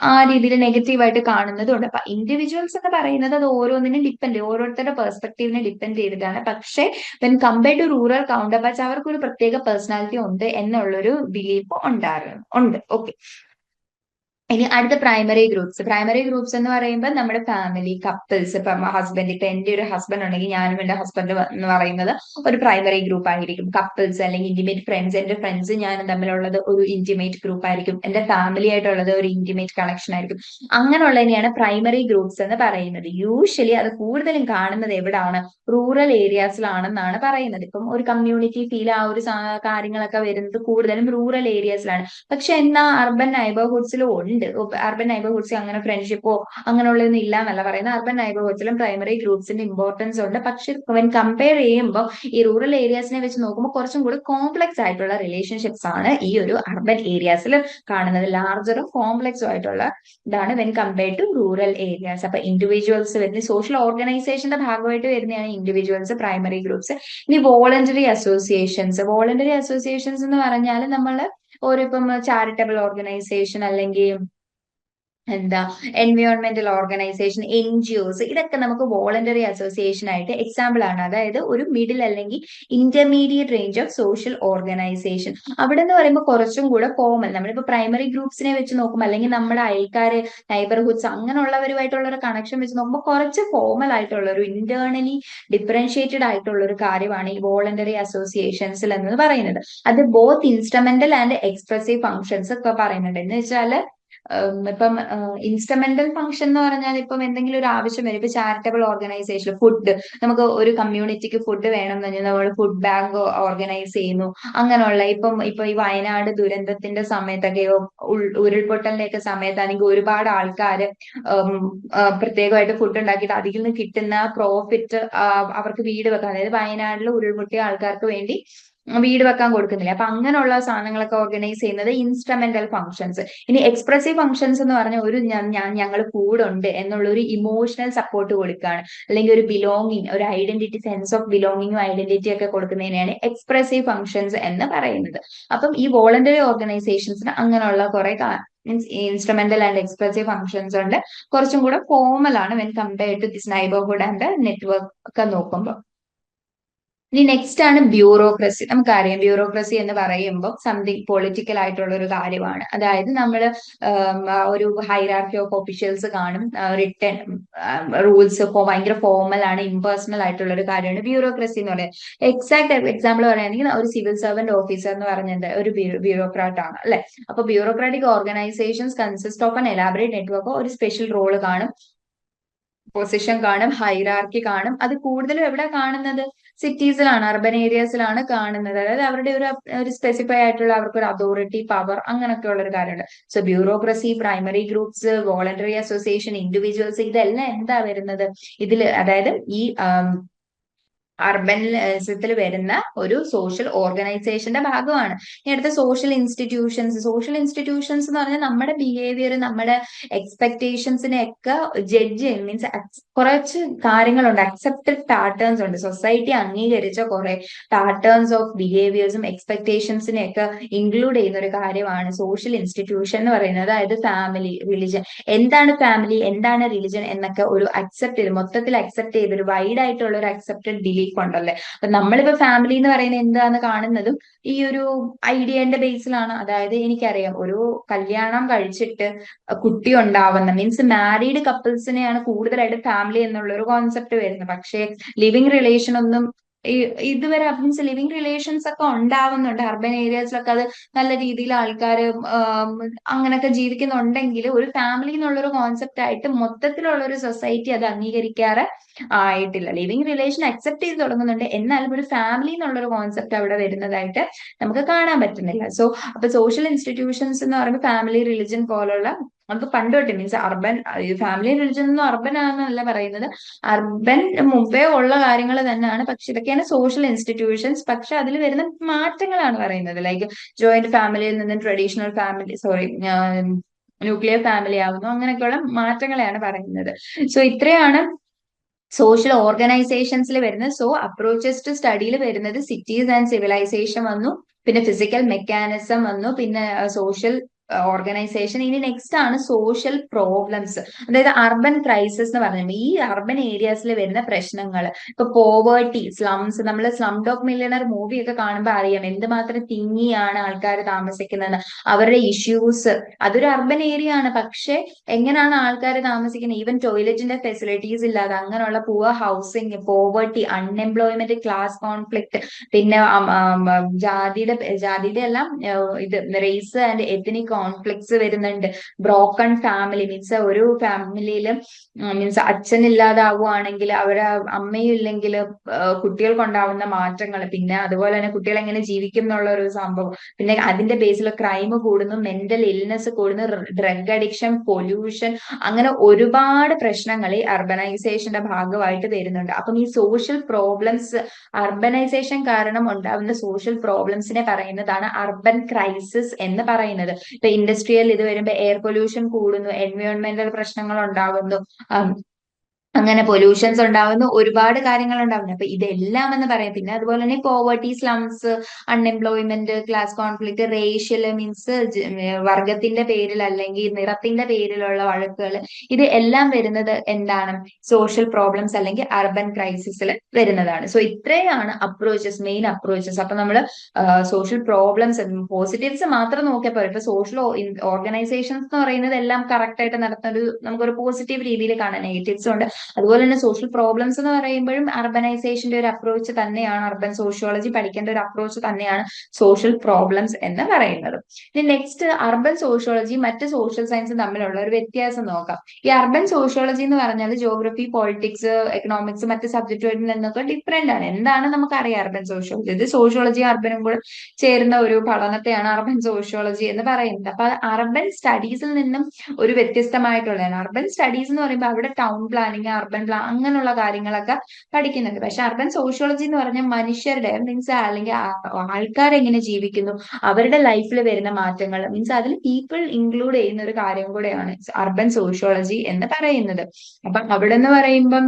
ആ രീതിയിൽ നെഗറ്റീവായിട്ട് കാണുന്നതുണ്ട്. അപ്പൊ ഇൻഡിവിജ്വൽസ് എന്ന് പറയുന്നത് അത് ഓരോന്നിനും ഡിപ്പെൻഡ്, ഓരോരുത്തരുടെ പെർസ്പെക്ടീവിനെ ഡിപ്പെൻഡ് ചെയ്തിട്ടാണ്. പക്ഷെ when compare to rural counterparts അവർക്ക് ഒരു പ്രത്യേക പേഴ്സണാലിറ്റി ഉണ്ട് എന്നുള്ളൊരു ബിലീഫ് ഉണ്ട്. ഓക്കെ. ഇനി അടുത്ത പ്രൈമറി ഗ്രൂപ്പ്സ്. പ്രൈമറി ഗ്രൂപ്പ്സ് എന്ന് പറയുമ്പോൾ നമ്മുടെ ഫാമിലി, കപ്പിൾസ്, ഇപ്പം ഹസ്ബൻഡ്, ഇപ്പൊ എന്റെ ഒരു ഹസ്ബൻഡ് ഉണ്ടെങ്കിൽ ഞാനും എന്റെ ഹസ്ബൻഡ് എന്ന് പറയുന്നത് ഒരു പ്രൈമറി ഗ്രൂപ്പ് ആയിരിക്കും. കപ്പിൾസ് അല്ലെങ്കിൽ ഇന്റിമേറ്റ് ഫ്രണ്ട്സ്, എന്റെ ഫ്രണ്ട്സ് ഞാനും തമ്മിലുള്ളത് ഒരു ഇന്റിമേറ്റ് ഗ്രൂപ്പ് ആയിരിക്കും. എന്റെ ഫാമിലി ആയിട്ടുള്ളത് ഒരു ഇന്റിമേറ്റ് കണക്ഷൻ ആയിരിക്കും. അങ്ങനെയുള്ളതിനെയാണ് പ്രൈമറി ഗ്രൂപ്പ്സ് എന്ന് പറയുന്നത്. യൂഷ്വലി അത് കൂടുതലും കാണുന്നത് എവിടാണ്, റൂറൽ ഏരിയാസിലാണെന്നാണ് പറയുന്നത്. ഇപ്പം ഒരു കമ്മ്യൂണിറ്റി ഫീൽ, ആ ഒരു കാര്യങ്ങളൊക്കെ വരുന്നത് കൂടുതലും റൂറൽ ഏരിയാസിലാണ്. പക്ഷെ എന്നാൽ അർബൻ നൈബർഹുഡ്സിലും ഉണ്ട്. അർബൻ നൈബർഹുഡ്സിൽ അങ്ങനെ ഫ്രണ്ട്ഷിപ്പോ അങ്ങനെയുള്ളതൊന്നും ഇല്ല എന്നല്ല പറയുന്നത്. അർബൻ നൈബർഹുഡ്സിലും പ്രൈമറി ഗ്രൂപ്പ്സിന്റെ ഇമ്പോർട്ടൻസ് ഉണ്ട്. പക്ഷെ കമ്പയർ ചെയ്യുമ്പോൾ ഈ റൂറൽ ഏരിയാസിനെ വെച്ച് നോക്കുമ്പോൾ കുറച്ചും കൂടി കോംപ്ലക്സ് ആയിട്ടുള്ള റിലേഷൻഷിപ്സ് ആണ് ഈ ഒരു അർബൻ ഏരിയാസിൽ കാണുന്നത്. ലാർജറും കോംപ്ലക്സും ആയിട്ടുള്ള ഇതാണ് when compare to rural areas. അപ്പൊ ഇൻഡിവിജ്വൽസ് വരുന്ന സോഷ്യൽ ഓർഗനൈസേഷന്റെ ഭാഗമായിട്ട് വരുന്നതാണ് ഇൻഡിവിജ്വൽസ്, പ്രൈമറി ഗ്രൂപ്പ്സ്. ഇനി വോളണ്ടറി അസോസിയേഷൻസ്. വോളണ്ടറി അസോസിയേഷൻസ് എന്ന് പറഞ്ഞാൽ നമ്മൾ ഒരു ഇപ്പം ചാരിറ്റബിൾ ഓർഗനൈസേഷൻ അല്ലെങ്കിൽ എന്താ എൻവയോൺമെന്റൽ ഓർഗനൈസേഷൻ, NGOs, ഇതൊക്കെ നമുക്ക് വോളണ്ടറി അസോസിയേഷൻ ആയിട്ട് എക്സാമ്പിൾ ആണ്. അതായത് ഒരു മിഡിൽ അല്ലെങ്കിൽ intermediate range of social organisation. അവിടെ എന്ന് പറയുമ്പോൾ കുറച്ചും കൂടെ ഫോമൽ. നമ്മളിപ്പോ പ്രൈമറി ഗ്രൂപ്പ്സിനെ വെച്ച് നോക്കുമ്പോൾ അല്ലെങ്കിൽ നമ്മുടെ അയൽക്കാര്, നൈബർഹുഡ്സ് അങ്ങനെയുള്ളവരുമായിട്ടുള്ള ഒരു കണക്ഷൻ വെച്ച് നോക്കുമ്പോൾ കുറച്ച് ഫോമൽ ആയിട്ടുള്ള ഒരു ഇന്റേണലി ഡിഫറൻഷിയേറ്റഡ് ആയിട്ടുള്ള ഒരു കാര്യമാണ് ഈ വോളണ്ടറി അസോസിയേഷൻസിൽ എന്ന് പറയുന്നത്. അത് both instrumental and expressive functions ഒക്കെ പറയുന്നുണ്ട്. എന്ന് വെച്ചാല് ഇപ്പം ഇൻസ്ട്രുമെന്റൽ ഫംഗ്ഷൻ എന്ന് പറഞ്ഞാൽ ഇപ്പം എന്തെങ്കിലും ഒരു ആവശ്യം വരും. ഇപ്പൊ ചാരിറ്റബിൾ ഓർഗനൈസേഷൻ, ഫുഡ്, നമുക്ക് ഒരു കമ്മ്യൂണിറ്റിക്ക് ഫുഡ് വേണം എന്ന് പറഞ്ഞാൽ നമ്മൾ ഫുഡ് ബാങ്ക് ഓർഗനൈസ് ചെയ്യുന്നു. അങ്ങനെയുള്ള ഇപ്പൊ ഈ വയനാട് ദുരന്തത്തിന്റെ സമയത്തൊക്കെയോ ഉരുൾപൊട്ടലിന്റെ ഒക്കെ സമയത്താണെങ്കിൽ ഒരുപാട് ആൾക്കാര് പ്രത്യേകമായിട്ട് ഫുഡ് ഉണ്ടാക്കിയിട്ട് അതിൽ നിന്ന് കിട്ടുന്ന പ്രോഫിറ്റ് അവർക്ക് വീട് വെക്കാൻ, അതായത് വയനാട്ടിൽ ഉരുൾപൊട്ടിയ ആൾക്കാർക്ക് വേണ്ടി വീട് വെക്കാൻ കൊടുക്കുന്നില്ല. അപ്പൊ അങ്ങനെയുള്ള സാധനങ്ങളൊക്കെ ഓർഗനൈസ് ചെയ്യുന്നത് ഇൻസ്ട്രുമെന്റൽ ഫംഗ്ഷൻസ്. ഇനി എക്സ്പ്രസീവ് ഫംഗ്ഷൻസ് എന്ന് പറഞ്ഞ ഒരു ഞങ്ങൾ കൂടെ ഉണ്ട് എന്നുള്ള ഒരു ഇമോഷണൽ സപ്പോർട്ട് കൊടുക്കുകയാണ്, അല്ലെങ്കിൽ ഒരു ബിലോങ്ങിങ്, ഒരു ഐഡന്റിറ്റി, സെൻസ് ഓഫ് ബിലോങ്ങിങ്ങും ഐഡന്റിറ്റി ഒക്കെ കൊടുക്കുന്നതിനെയാണ് എക്സ്പ്രസീവ് ഫംഗ്ഷൻസ് എന്ന് പറയുന്നത്. അപ്പം ഈ വോളണ്ടറി ഓർഗനൈസേഷൻസിന് അങ്ങനെയുള്ള കുറെ means instrumental and expressive functions ഉണ്ട്. കുറച്ചും കൂടെ ഫോമൽ ആണ് when compared to this neighbourhood and network ഒക്കെ നോക്കുമ്പോൾ. ഇനി നെക്സ്റ്റ് ആണ് ബ്യൂറോക്രസി. നമുക്കറിയാം ബ്യൂറോക്രസി എന്ന് പറയുമ്പോൾ സംതിങ് പൊളിറ്റിക്കൽ ആയിട്ടുള്ള ഒരു കാര്യമാണ്. അതായത് നമ്മൾ ഒരു ഹൈറാർക്കി ഓഫ് ഒഫീഷ്യൽസ് കാണും, റിട്ടേൺ റൂൾസ് ഭയങ്കര ഫോമൽ ആണ്, ഇമ്പേഴ്സണൽ ആയിട്ടുള്ള ഒരു കാര്യമാണ് ബ്യൂറോക്രസി എന്ന് പറയുന്നത്. എക്സാക്ട് എക്സാമ്പിൾ പറയുകയാണെങ്കിൽ ഒരു സിവിൽ സർവന്റ് ഓഫീസർ എന്ന് പറഞ്ഞത് ഒരു ബ്യൂറോക്രാറ്റ് ആണ്, അല്ലെ? അപ്പൊ bureaucratic organisations consist of an elaborate network, ഒരു സ്പെഷ്യൽ റോള് കാണും. പൊസിഷൻ കാണും, ഹൈറാർക്കി കാണും. അത് കൂടുതലും എവിടെ കാണുന്നത്? സിറ്റീസിലാണ്, അർബൻ ഏരിയാസിലാണ് കാണുന്നത്. അതായത് അവരുടെ ഒരു സ്പെസിഫൈ ആയിട്ടുള്ള അവർക്കൊരു അതോറിറ്റി, പവർ, അങ്ങനെയൊക്കെ ഉള്ള ഒരു കാര്യമുണ്ട്. So bureaucracy, primary groups, voluntary association, individuals, ഇതെല്ലാം എന്താ വരുന്നത് ഇതില്? അതായത് ഈ അർബനിസത്തിൽ വരുന്ന ഒരു സോഷ്യൽ ഓർഗനൈസേഷന്റെ ഭാഗമാണ്. ഇനി അടുത്ത സോഷ്യൽ ഇൻസ്റ്റിറ്റ്യൂഷൻസ്. സോഷ്യൽ ഇൻസ്റ്റിറ്റ്യൂഷൻസ് എന്ന് പറഞ്ഞാൽ നമ്മുടെ ബിഹേവിയർ, നമ്മുടെ എക്സ്പെക്ടേഷൻസിനെ ഒക്കെ ജഡ്ജ് ചെയ്യും. മീൻസ് കുറച്ച് കാര്യങ്ങളുണ്ട്, അക്സെപ്റ്റഡ് പാറ്റേൺസ് ഉണ്ട്, സൊസൈറ്റി അംഗീകരിച്ച കുറെ പാറ്റേൺസ് ഓഫ് ബിഹേവിയേഴ്സും എക്സ്പെക്ടേഷൻസിനെ ഒക്കെ ഇൻക്ലൂഡ് ചെയ്യുന്ന ഒരു കാര്യമാണ് സോഷ്യൽ ഇൻസ്റ്റിറ്റ്യൂഷൻ എന്ന് പറയുന്നത്. അതായത് ഫാമിലി, റിലിജൻ, എന്താണ് ഫാമിലി, എന്താണ് റിലിജൻ എന്നൊക്കെ ഒരു അക്സെപ്റ്റ് ചെയ്ത്, മൊത്തത്തിൽ അക്സെപ്റ്റ് ചെയ്ത്, ഒരു വൈഡ് ആയിട്ടുള്ള ഒരു അക്സെപ്റ്റഡ് ബിലീഫ് ഉണ്ടല്ലേ. അപ്പൊ നമ്മളിപ്പോ ഫാമിലി എന്ന് പറയുന്നത് എന്താന്ന് കാണുന്നതും ഈ ഒരു ഐഡിയന്റെ ബേസിലാണ്. അതായത് എനിക്കറിയാം, ഒരു കല്യാണം കഴിച്ചിട്ട് കുട്ടി ഉണ്ടാവുന്ന, മീൻസ് മാരീഡ് കപ്പിൾസിനെയാണ് കൂടുതലായിട്ട് ഫാമിലി എന്നുള്ള ഒരു കോൺസെപ്റ്റ് വരുന്നത്. പക്ഷേ ലിവിങ് റിലേഷൻ ഒന്നും ഇതുവരെ, മീൻസ് ലിവിങ് റിലേഷൻസ് ഒക്കെ ഉണ്ടാവുന്നുണ്ട് അർബൻ ഏരിയാസിലൊക്കെ. അത് നല്ല രീതിയിൽ ആൾക്കാർ അങ്ങനെയൊക്കെ ജീവിക്കുന്നുണ്ടെങ്കിൽ ഒരു ഫാമിലി എന്നുള്ളൊരു കോൺസെപ്റ്റ് ആയിട്ട് മൊത്തത്തിലുള്ള ഒരു സൊസൈറ്റി അത് അംഗീകരിക്കാറ് ആയിട്ടില്ല. ലിവിങ് റിലേഷൻ അക്സെപ്റ്റ് ചെയ്ത് തുടങ്ങുന്നുണ്ട്, എന്നാലും ഒരു ഫാമിലി എന്നുള്ളൊരു കോൺസെപ്റ്റ് അവിടെ വരുന്നതായിട്ട് നമുക്ക് കാണാൻ പറ്റുന്നില്ല. സോ അപ്പൊ സോഷ്യൽ ഇൻസ്റ്റിറ്റ്യൂഷൻസ് എന്ന് പറയുമ്പോൾ ഫാമിലി, റിലിജൻ പോലുള്ള, നമുക്ക് പണ്ട് തൊട്ട്, മീൻസ് അർബൻ, ഫാമിലി റിലിജൻ ഒന്നും അർബൻ ആണെന്നല്ല പറയുന്നത്, അർബൻ മുമ്പേ ഉള്ള കാര്യങ്ങൾ തന്നെയാണ്. പക്ഷെ ഇതൊക്കെയാണ് സോഷ്യൽ ഇൻസ്റ്റിറ്റ്യൂഷൻസ്. പക്ഷെ അതിൽ വരുന്ന മാറ്റങ്ങളാണ് പറയുന്നത്. ലൈക്ക് ജോയിന്റ് ഫാമിലിയിൽ നിന്ന് traditional family, sorry, nuclear family ആവുന്നു, അങ്ങനെയൊക്കെയുള്ള മാറ്റങ്ങളെയാണ് പറയുന്നത്. സോ ഇത്രയാണ് സോഷ്യൽ ഓർഗനൈസേഷൻസിൽ വരുന്നത്. സോ അപ്രോച്ചസ് ടു സ്റ്റഡിയിൽ വരുന്നത് സിറ്റീസ് ആൻഡ് സിവിലൈസേഷൻ വന്നു, പിന്നെ ഫിസിക്കൽ മെക്കാനിസം വന്നു, പിന്നെ സോഷ്യൽ ഓർഗനൈസേഷൻ. ഇനി നെക്സ്റ്റ് ആണ് സോഷ്യൽ പ്രോബ്ലംസ്. അതായത് അർബൻ ക്രൈസിസ് എന്ന് പറഞ്ഞാൽ ഈ അർബൻ ഏരിയാസിൽ വരുന്ന പ്രശ്നങ്ങൾ. ഇപ്പൊ പോവേർട്ടി, സ്ലംസ്, നമ്മൾ സ്ലം ഡോഗ് മില്യണർ മൂവി ഒക്കെ കാണുമ്പോൾ അറിയാം എന്തുമാത്രം തിങ്ങിയാണ് ആൾക്കാർ താമസിക്കുന്നത്, അവരുടെ ഇഷ്യൂസ്. അതൊരു അർബൻ ഏരിയ ആണ്, പക്ഷെ എങ്ങനെയാണ് ആൾക്കാർ താമസിക്കുന്നത്? ഈവൻ ടോയ്ലറ്റിന്റെ ഫെസിലിറ്റീസ് ഇല്ലാതെ, അങ്ങനെയുള്ള poor housing, poverty, unemployment, class conflict, പിന്നെ ജാതിയുടെ എല്ലാം ഇത് റേസ് ആൻഡ് എത്നിക് കോൺഫ്ലിക്ട്സ് വരുന്നുണ്ട്. ബ്രോക്കൺ ഫാമിലി, മീൻസ് ഒരു ഫാമിലിയിൽ മീൻസ് അച്ഛൻ ഇല്ലാതാവുകയാണെങ്കിൽ, അവരെ അമ്മയും ഇല്ലെങ്കിൽ കുട്ടികൾക്കുണ്ടാവുന്ന മാറ്റങ്ങൾ, പിന്നെ അതുപോലെ തന്നെ കുട്ടികൾ എങ്ങനെ ജീവിക്കും എന്നുള്ള ഒരു സംഭവം, പിന്നെ അതിന്റെ ബേസിൽ ക്രൈം കൂടുന്നു, മെന്റൽ ഇൽനെസ് കൂടുന്നു, ഡ്രഗ് അഡിക്ഷൻ, പൊല്യൂഷൻ, അങ്ങനെ ഒരുപാട് പ്രശ്നങ്ങൾ ഈ അർബനൈസേഷന്റെ ഭാഗമായിട്ട് വരുന്നുണ്ട്. അപ്പം ഈ സോഷ്യൽ പ്രോബ്ലംസ്, അർബനൈസേഷൻ കാരണം ഉണ്ടാവുന്ന സോഷ്യൽ പ്രോബ്ലംസിനെ പറയുന്നതാണ് അർബൻ ക്രൈസിസ് എന്ന് പറയുന്നത്. ഇപ്പൊ ഇൻഡസ്ട്രിയൽ ഇത് വരുമ്പോൾ എയർ പൊല്യൂഷൻ കൂടുന്നു, എൻവയോൺമെന്റൽ പ്രശ്നങ്ങൾ ഉണ്ടാകുന്നു, അങ്ങനെ പൊല്യൂഷൻസ് ഉണ്ടാവുന്നു, ഒരുപാട് കാര്യങ്ങൾ ഉണ്ടാവുന്നു. അപ്പൊ ഇതെല്ലാം എന്ന് പറയാം. പിന്നെ അതുപോലെ തന്നെ poverty, slums, unemployment, class conflict, racial, means വർഗത്തിന്റെ പേരിൽ അല്ലെങ്കിൽ നിറത്തിന്റെ പേരിലുള്ള വഴക്കുകൾ, ഇത് എല്ലാം വരുന്നത് എന്താണ്? സോഷ്യൽ പ്രോബ്ലംസ് അല്ലെങ്കിൽ അർബൻ ക്രൈസിസിൽ വരുന്നതാണ്. സോ ഇത്രയാണ് അപ്രോച്ചസ്, മെയിൻ അപ്രോച്ചസ്. അപ്പൊ നമ്മൾ സോഷ്യൽ പ്രോബ്ലംസ്, പോസിറ്റീവ്സ് മാത്രം നോക്കിയാൽ പോലും, ഇപ്പൊ സോഷ്യൽ ഓർഗനൈസേഷൻസ് എന്ന് പറയുന്നത് എല്ലാം കറക്റ്റ് ആയിട്ട് നടത്തുന്ന ഒരു, നമുക്കൊരു പോസിറ്റീവ് രീതിയിൽ കാണാം, നെഗറ്റീവ്സ് ഉണ്ട്. അതുപോലെ തന്നെ സോഷ്യൽ പ്രോബ്ലംസ് എന്ന് പറയുമ്പോഴും അർബനൈസേഷന്റെ ഒരു അപ്രോച്ച് തന്നെയാണ്, അർബൻ സോഷ്യോളജി പഠിക്കേണ്ട ഒരു അപ്രോച്ച് തന്നെയാണ് സോഷ്യൽ പ്രോബ്ലംസ് എന്ന് പറയുന്നത്. ഇനി നെക്സ്റ്റ് അർബൻ സോഷ്യോളജി മറ്റ് സോഷ്യൽ സയൻസും തമ്മിലുള്ള ഒരു വ്യത്യാസം നോക്കാം. ഈ അർബൻ സോഷ്യോളജി എന്ന് പറഞ്ഞാൽ ജോഗ്രഫി, പൊളിറ്റിക്സ്, എക്കണോമിക്സ്, മറ്റ് സബ്ജക്റ്റുകളിൽ നിന്നൊക്കെ ഡിഫറെന്റ് ആണ്. എന്താണ് നമുക്കറിയാം അർബൻ സോഷ്യോളജി? ഇത് സോഷ്യോളജി അർബനും കൂടെ ചേർന്ന ഒരു പഠനത്തെയാണ് അർബൻ സോഷ്യോളജി എന്ന് പറയുന്നത്. അപ്പൊ അർബൻ സ്റ്റഡീസിൽ നിന്നും ഒരു വ്യത്യസ്തമായിട്ടുള്ളതാണ്. അർബൻ സ്റ്റഡീസ് എന്ന് പറയുമ്പോൾ അവിടെ ടൗൺ പ്ലാനിങ്, അർബൻ പ്ലാൻ, അങ്ങനെയുള്ള കാര്യങ്ങളൊക്കെ പഠിക്കുന്നുണ്ട്. പക്ഷെ അർബൻ സോഷ്യോളജി എന്ന് പറഞ്ഞാൽ മനുഷ്യരുടെ, മീൻസ് അല്ലെങ്കിൽ ആൾക്കാർ എങ്ങനെ ജീവിക്കുന്നു, അവരുടെ ലൈഫിൽ വരുന്ന മാറ്റങ്ങൾ, മീൻസ് അതിൽ പീപ്പിൾ ഇൻക്ലൂഡ് ചെയ്യുന്ന ഒരു കാര്യം കൂടെയാണ് അർബൻ സോഷ്യോളജി എന്ന് പറയുന്നത്. അപ്പൊ അവിടെ എന്ന് പറയുമ്പം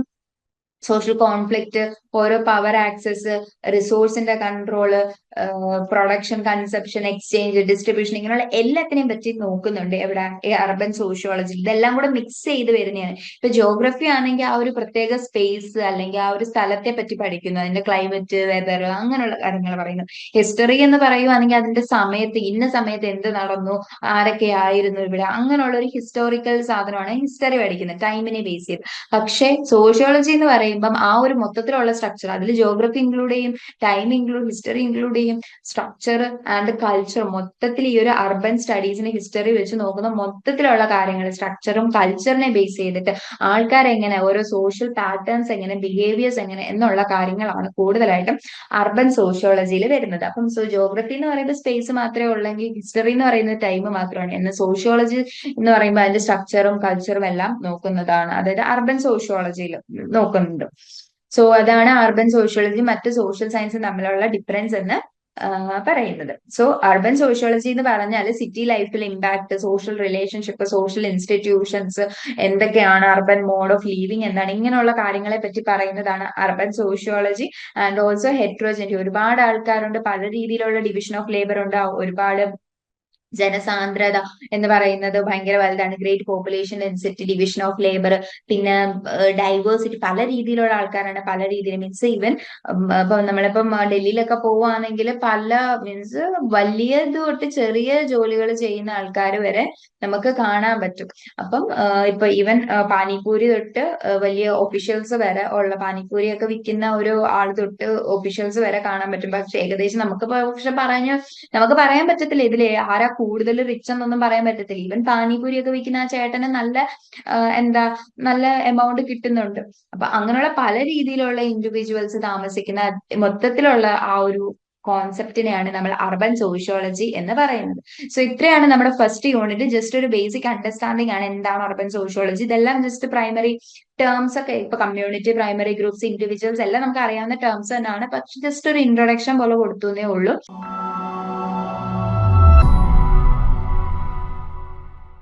സോഷ്യൽ കോൺഫ്ലിക്റ്റ്, ഓരോ പവർ ആക്സസ്, റിസോഴ്സിന്റെ control, production, consumption, exchange, distribution, ഇങ്ങനെയുള്ള എല്ലാത്തിനെയും പറ്റി നോക്കുന്നുണ്ട് എവിടെ? ഈ അർബൻ സോഷ്യോളജി. ഇതെല്ലാം കൂടെ മിക്സ് ചെയ്ത് വരുന്നതാണ്. ഇപ്പൊ ജോഗ്രഫി ആണെങ്കിൽ ആ ഒരു പ്രത്യേക സ്പേസ് അല്ലെങ്കിൽ ആ ഒരു സ്ഥലത്തെ പറ്റി പഠിക്കുന്നു, അതിന്റെ ക്ലൈമറ്റ്, വെതർ, അങ്ങനെയുള്ള കാര്യങ്ങൾ പറയുന്നു. ഹിസ്റ്ററി എന്ന് പറയുവാണെങ്കിൽ അതിന്റെ സമയത്ത്, ഇന്ന സമയത്ത് എന്ത് നടന്നു, ആരൊക്കെ ആയിരുന്നു ഇവിടെ, അങ്ങനെയുള്ള ഒരു ഹിസ്റ്റോറിക്കൽ സാധനമാണ് ഹിസ്റ്ററി പഠിക്കുന്നത്, ടൈമിനെ ബേസ് ചെയ്ത്. പക്ഷെ സോഷ്യോളജി എന്ന് പറയുമ്പം ആ ഒരു മൊത്തത്തിലുള്ള സ്ട്രക്ചർ, അതിൽ ജോഗ്രഫി ഇൻക്ലൂഡ് ചെയ്യും, ടൈം ഇൻക്ലൂഡ്, ഹിസ്റ്ററി ഇൻക്ലൂഡ് ചെയ്യും, സ്ട്രക്ചർ ആൻഡ് കൾച്ചർ, മൊത്തത്തിൽ ഈ ഒരു അർബൻ സ്റ്റഡീസിന് ഹിസ്റ്ററി വെച്ച് നോക്കുന്ന മൊത്തത്തിലുള്ള കാര്യങ്ങൾ, സ്ട്രക്ചറും കൾച്ചറിനെ ബേസ് ചെയ്തിട്ട് ആൾക്കാർ എങ്ങനെ, ഓരോ സോഷ്യൽ പാറ്റേൺസ് എങ്ങനെ, ബിഹേവിയേഴ്സ് എങ്ങനെ എന്നുള്ള കാര്യങ്ങളാണ് കൂടുതലായിട്ടും അർബൻ സോഷ്യോളജിയിൽ വരുന്നത്. അപ്പം ജോഗ്രഫി എന്ന് പറയുമ്പോൾ സ്പേസ് മാത്രമേ ഉള്ളെങ്കിൽ ഹിസ്റ്ററി എന്ന് പറയുന്നത് ടൈം മാത്രമാണ്. എന്നാൽ സോഷ്യോളജി എന്ന് പറയുമ്പോൾ അതിന്റെ സ്ട്രക്ചറും കൾച്ചറും എല്ലാം നോക്കുന്നതാണ്, അതായത് അർബൻ സോഷ്യോളജിയിൽ നോക്കുന്നുണ്ട്. സോ അതാണ് അർബൻ സോഷ്യോളജി മറ്റ് സോഷ്യൽ സയൻസും തമ്മിലുള്ള ഡിഫറൻസ് എന്ന് പറയുന്നത്. സോ അർബൻ സോഷ്യോളജി എന്ന് പറഞ്ഞാൽ സിറ്റി ലൈഫിൽ impact, social relationship, social institutions എന്തൊക്കെയാണ്, അർബൻ മോഡ് ഓഫ് ലീവിങ് എന്താണ്, ഇങ്ങനെയുള്ള കാര്യങ്ങളെ പറ്റി പറയുന്നതാണ് urban sociology. And also heterogeneity, ഒരുപാട് ആൾക്കാരുണ്ട്, പല രീതിയിലുള്ള ഡിവിഷൻ ഓഫ് ലേബർ ഉണ്ട്, ഒരുപാട് ജനസാന്ദ്രത എന്ന് പറയുന്നത് ഭയങ്കര വലുതാണ്, great population density, division of labour, പിന്നെ ഡൈവേഴ്സിറ്റി, പല രീതിയിലുള്ള ആൾക്കാരാണ്, പല രീതിയിൽ മീൻസ് ഈവൻ ഇപ്പൊ നമ്മളിപ്പം ഡൽഹിയിലൊക്കെ പോവുകയാണെങ്കിൽ പല മീൻസ് വലിയ തൊട്ട് ചെറിയ ജോലികൾ ചെയ്യുന്ന ആൾക്കാർ വരെ നമുക്ക് കാണാൻ പറ്റും. അപ്പം ഇപ്പൊ ഈവൻ പാനിപൂരി തൊട്ട് വലിയ ഒഫീഷ്യൽസ് വരെ ഉള്ള, പാനിപൂരി ഒക്കെ വിൽക്കുന്ന ഒരു ആൾ തൊട്ട് ഒഫീഷ്യൽസ് വരെ കാണാൻ പറ്റും. പക്ഷെ ഏകദേശം നമുക്ക് പക്ഷെ നമുക്ക് പറയാൻ പറ്റത്തില്ല ഇതില് ആരാ കൂടുതൽ റിച്ച് എന്നൊന്നും പറയാൻ പറ്റത്തില്ല. ഈവൻ പാനിപൂരി ഒക്കെ വിൽക്കുന്ന ആ ചേട്ടന് നല്ല എന്താ നല്ല എമൗണ്ട് കിട്ടുന്നുണ്ട്. അപ്പൊ അങ്ങനെയുള്ള പല രീതിയിലുള്ള ഇൻഡിവിജ്വൽസ് താമസിക്കുന്ന മൊത്തത്തിലുള്ള ആ ഒരു കോൺസെപ്റ്റിനെയാണ് നമ്മൾ അർബൻ സോഷ്യോളജി എന്ന് പറയുന്നത്. സോ ഇത്രയാണ് നമ്മുടെ ഫസ്റ്റ് യൂണിറ്റ്. ജസ്റ്റ് ഒരു ബേസിക് അണ്ടർസ്റ്റാൻഡിംഗ് ആണ് എന്താണ് അർബൻ സോഷ്യോളജി. ഇതെല്ലാം ജസ്റ്റ് പ്രൈമറി ടേംസ് ഒക്കെ, ഇപ്പൊ കമ്മ്യൂണിറ്റി, പ്രൈമറി ഗ്രൂപ്പ്സ്, ഇൻഡിവിജ്വൽസ് എല്ലാം നമുക്ക് അറിയാവുന്ന ടേംസ് തന്നെയാണ്. പക്ഷെ ജസ്റ്റ് ഒരു ഇൻട്രൊഡക്ഷൻ പോലെ കൊടുത്തേ ഉള്ളൂ.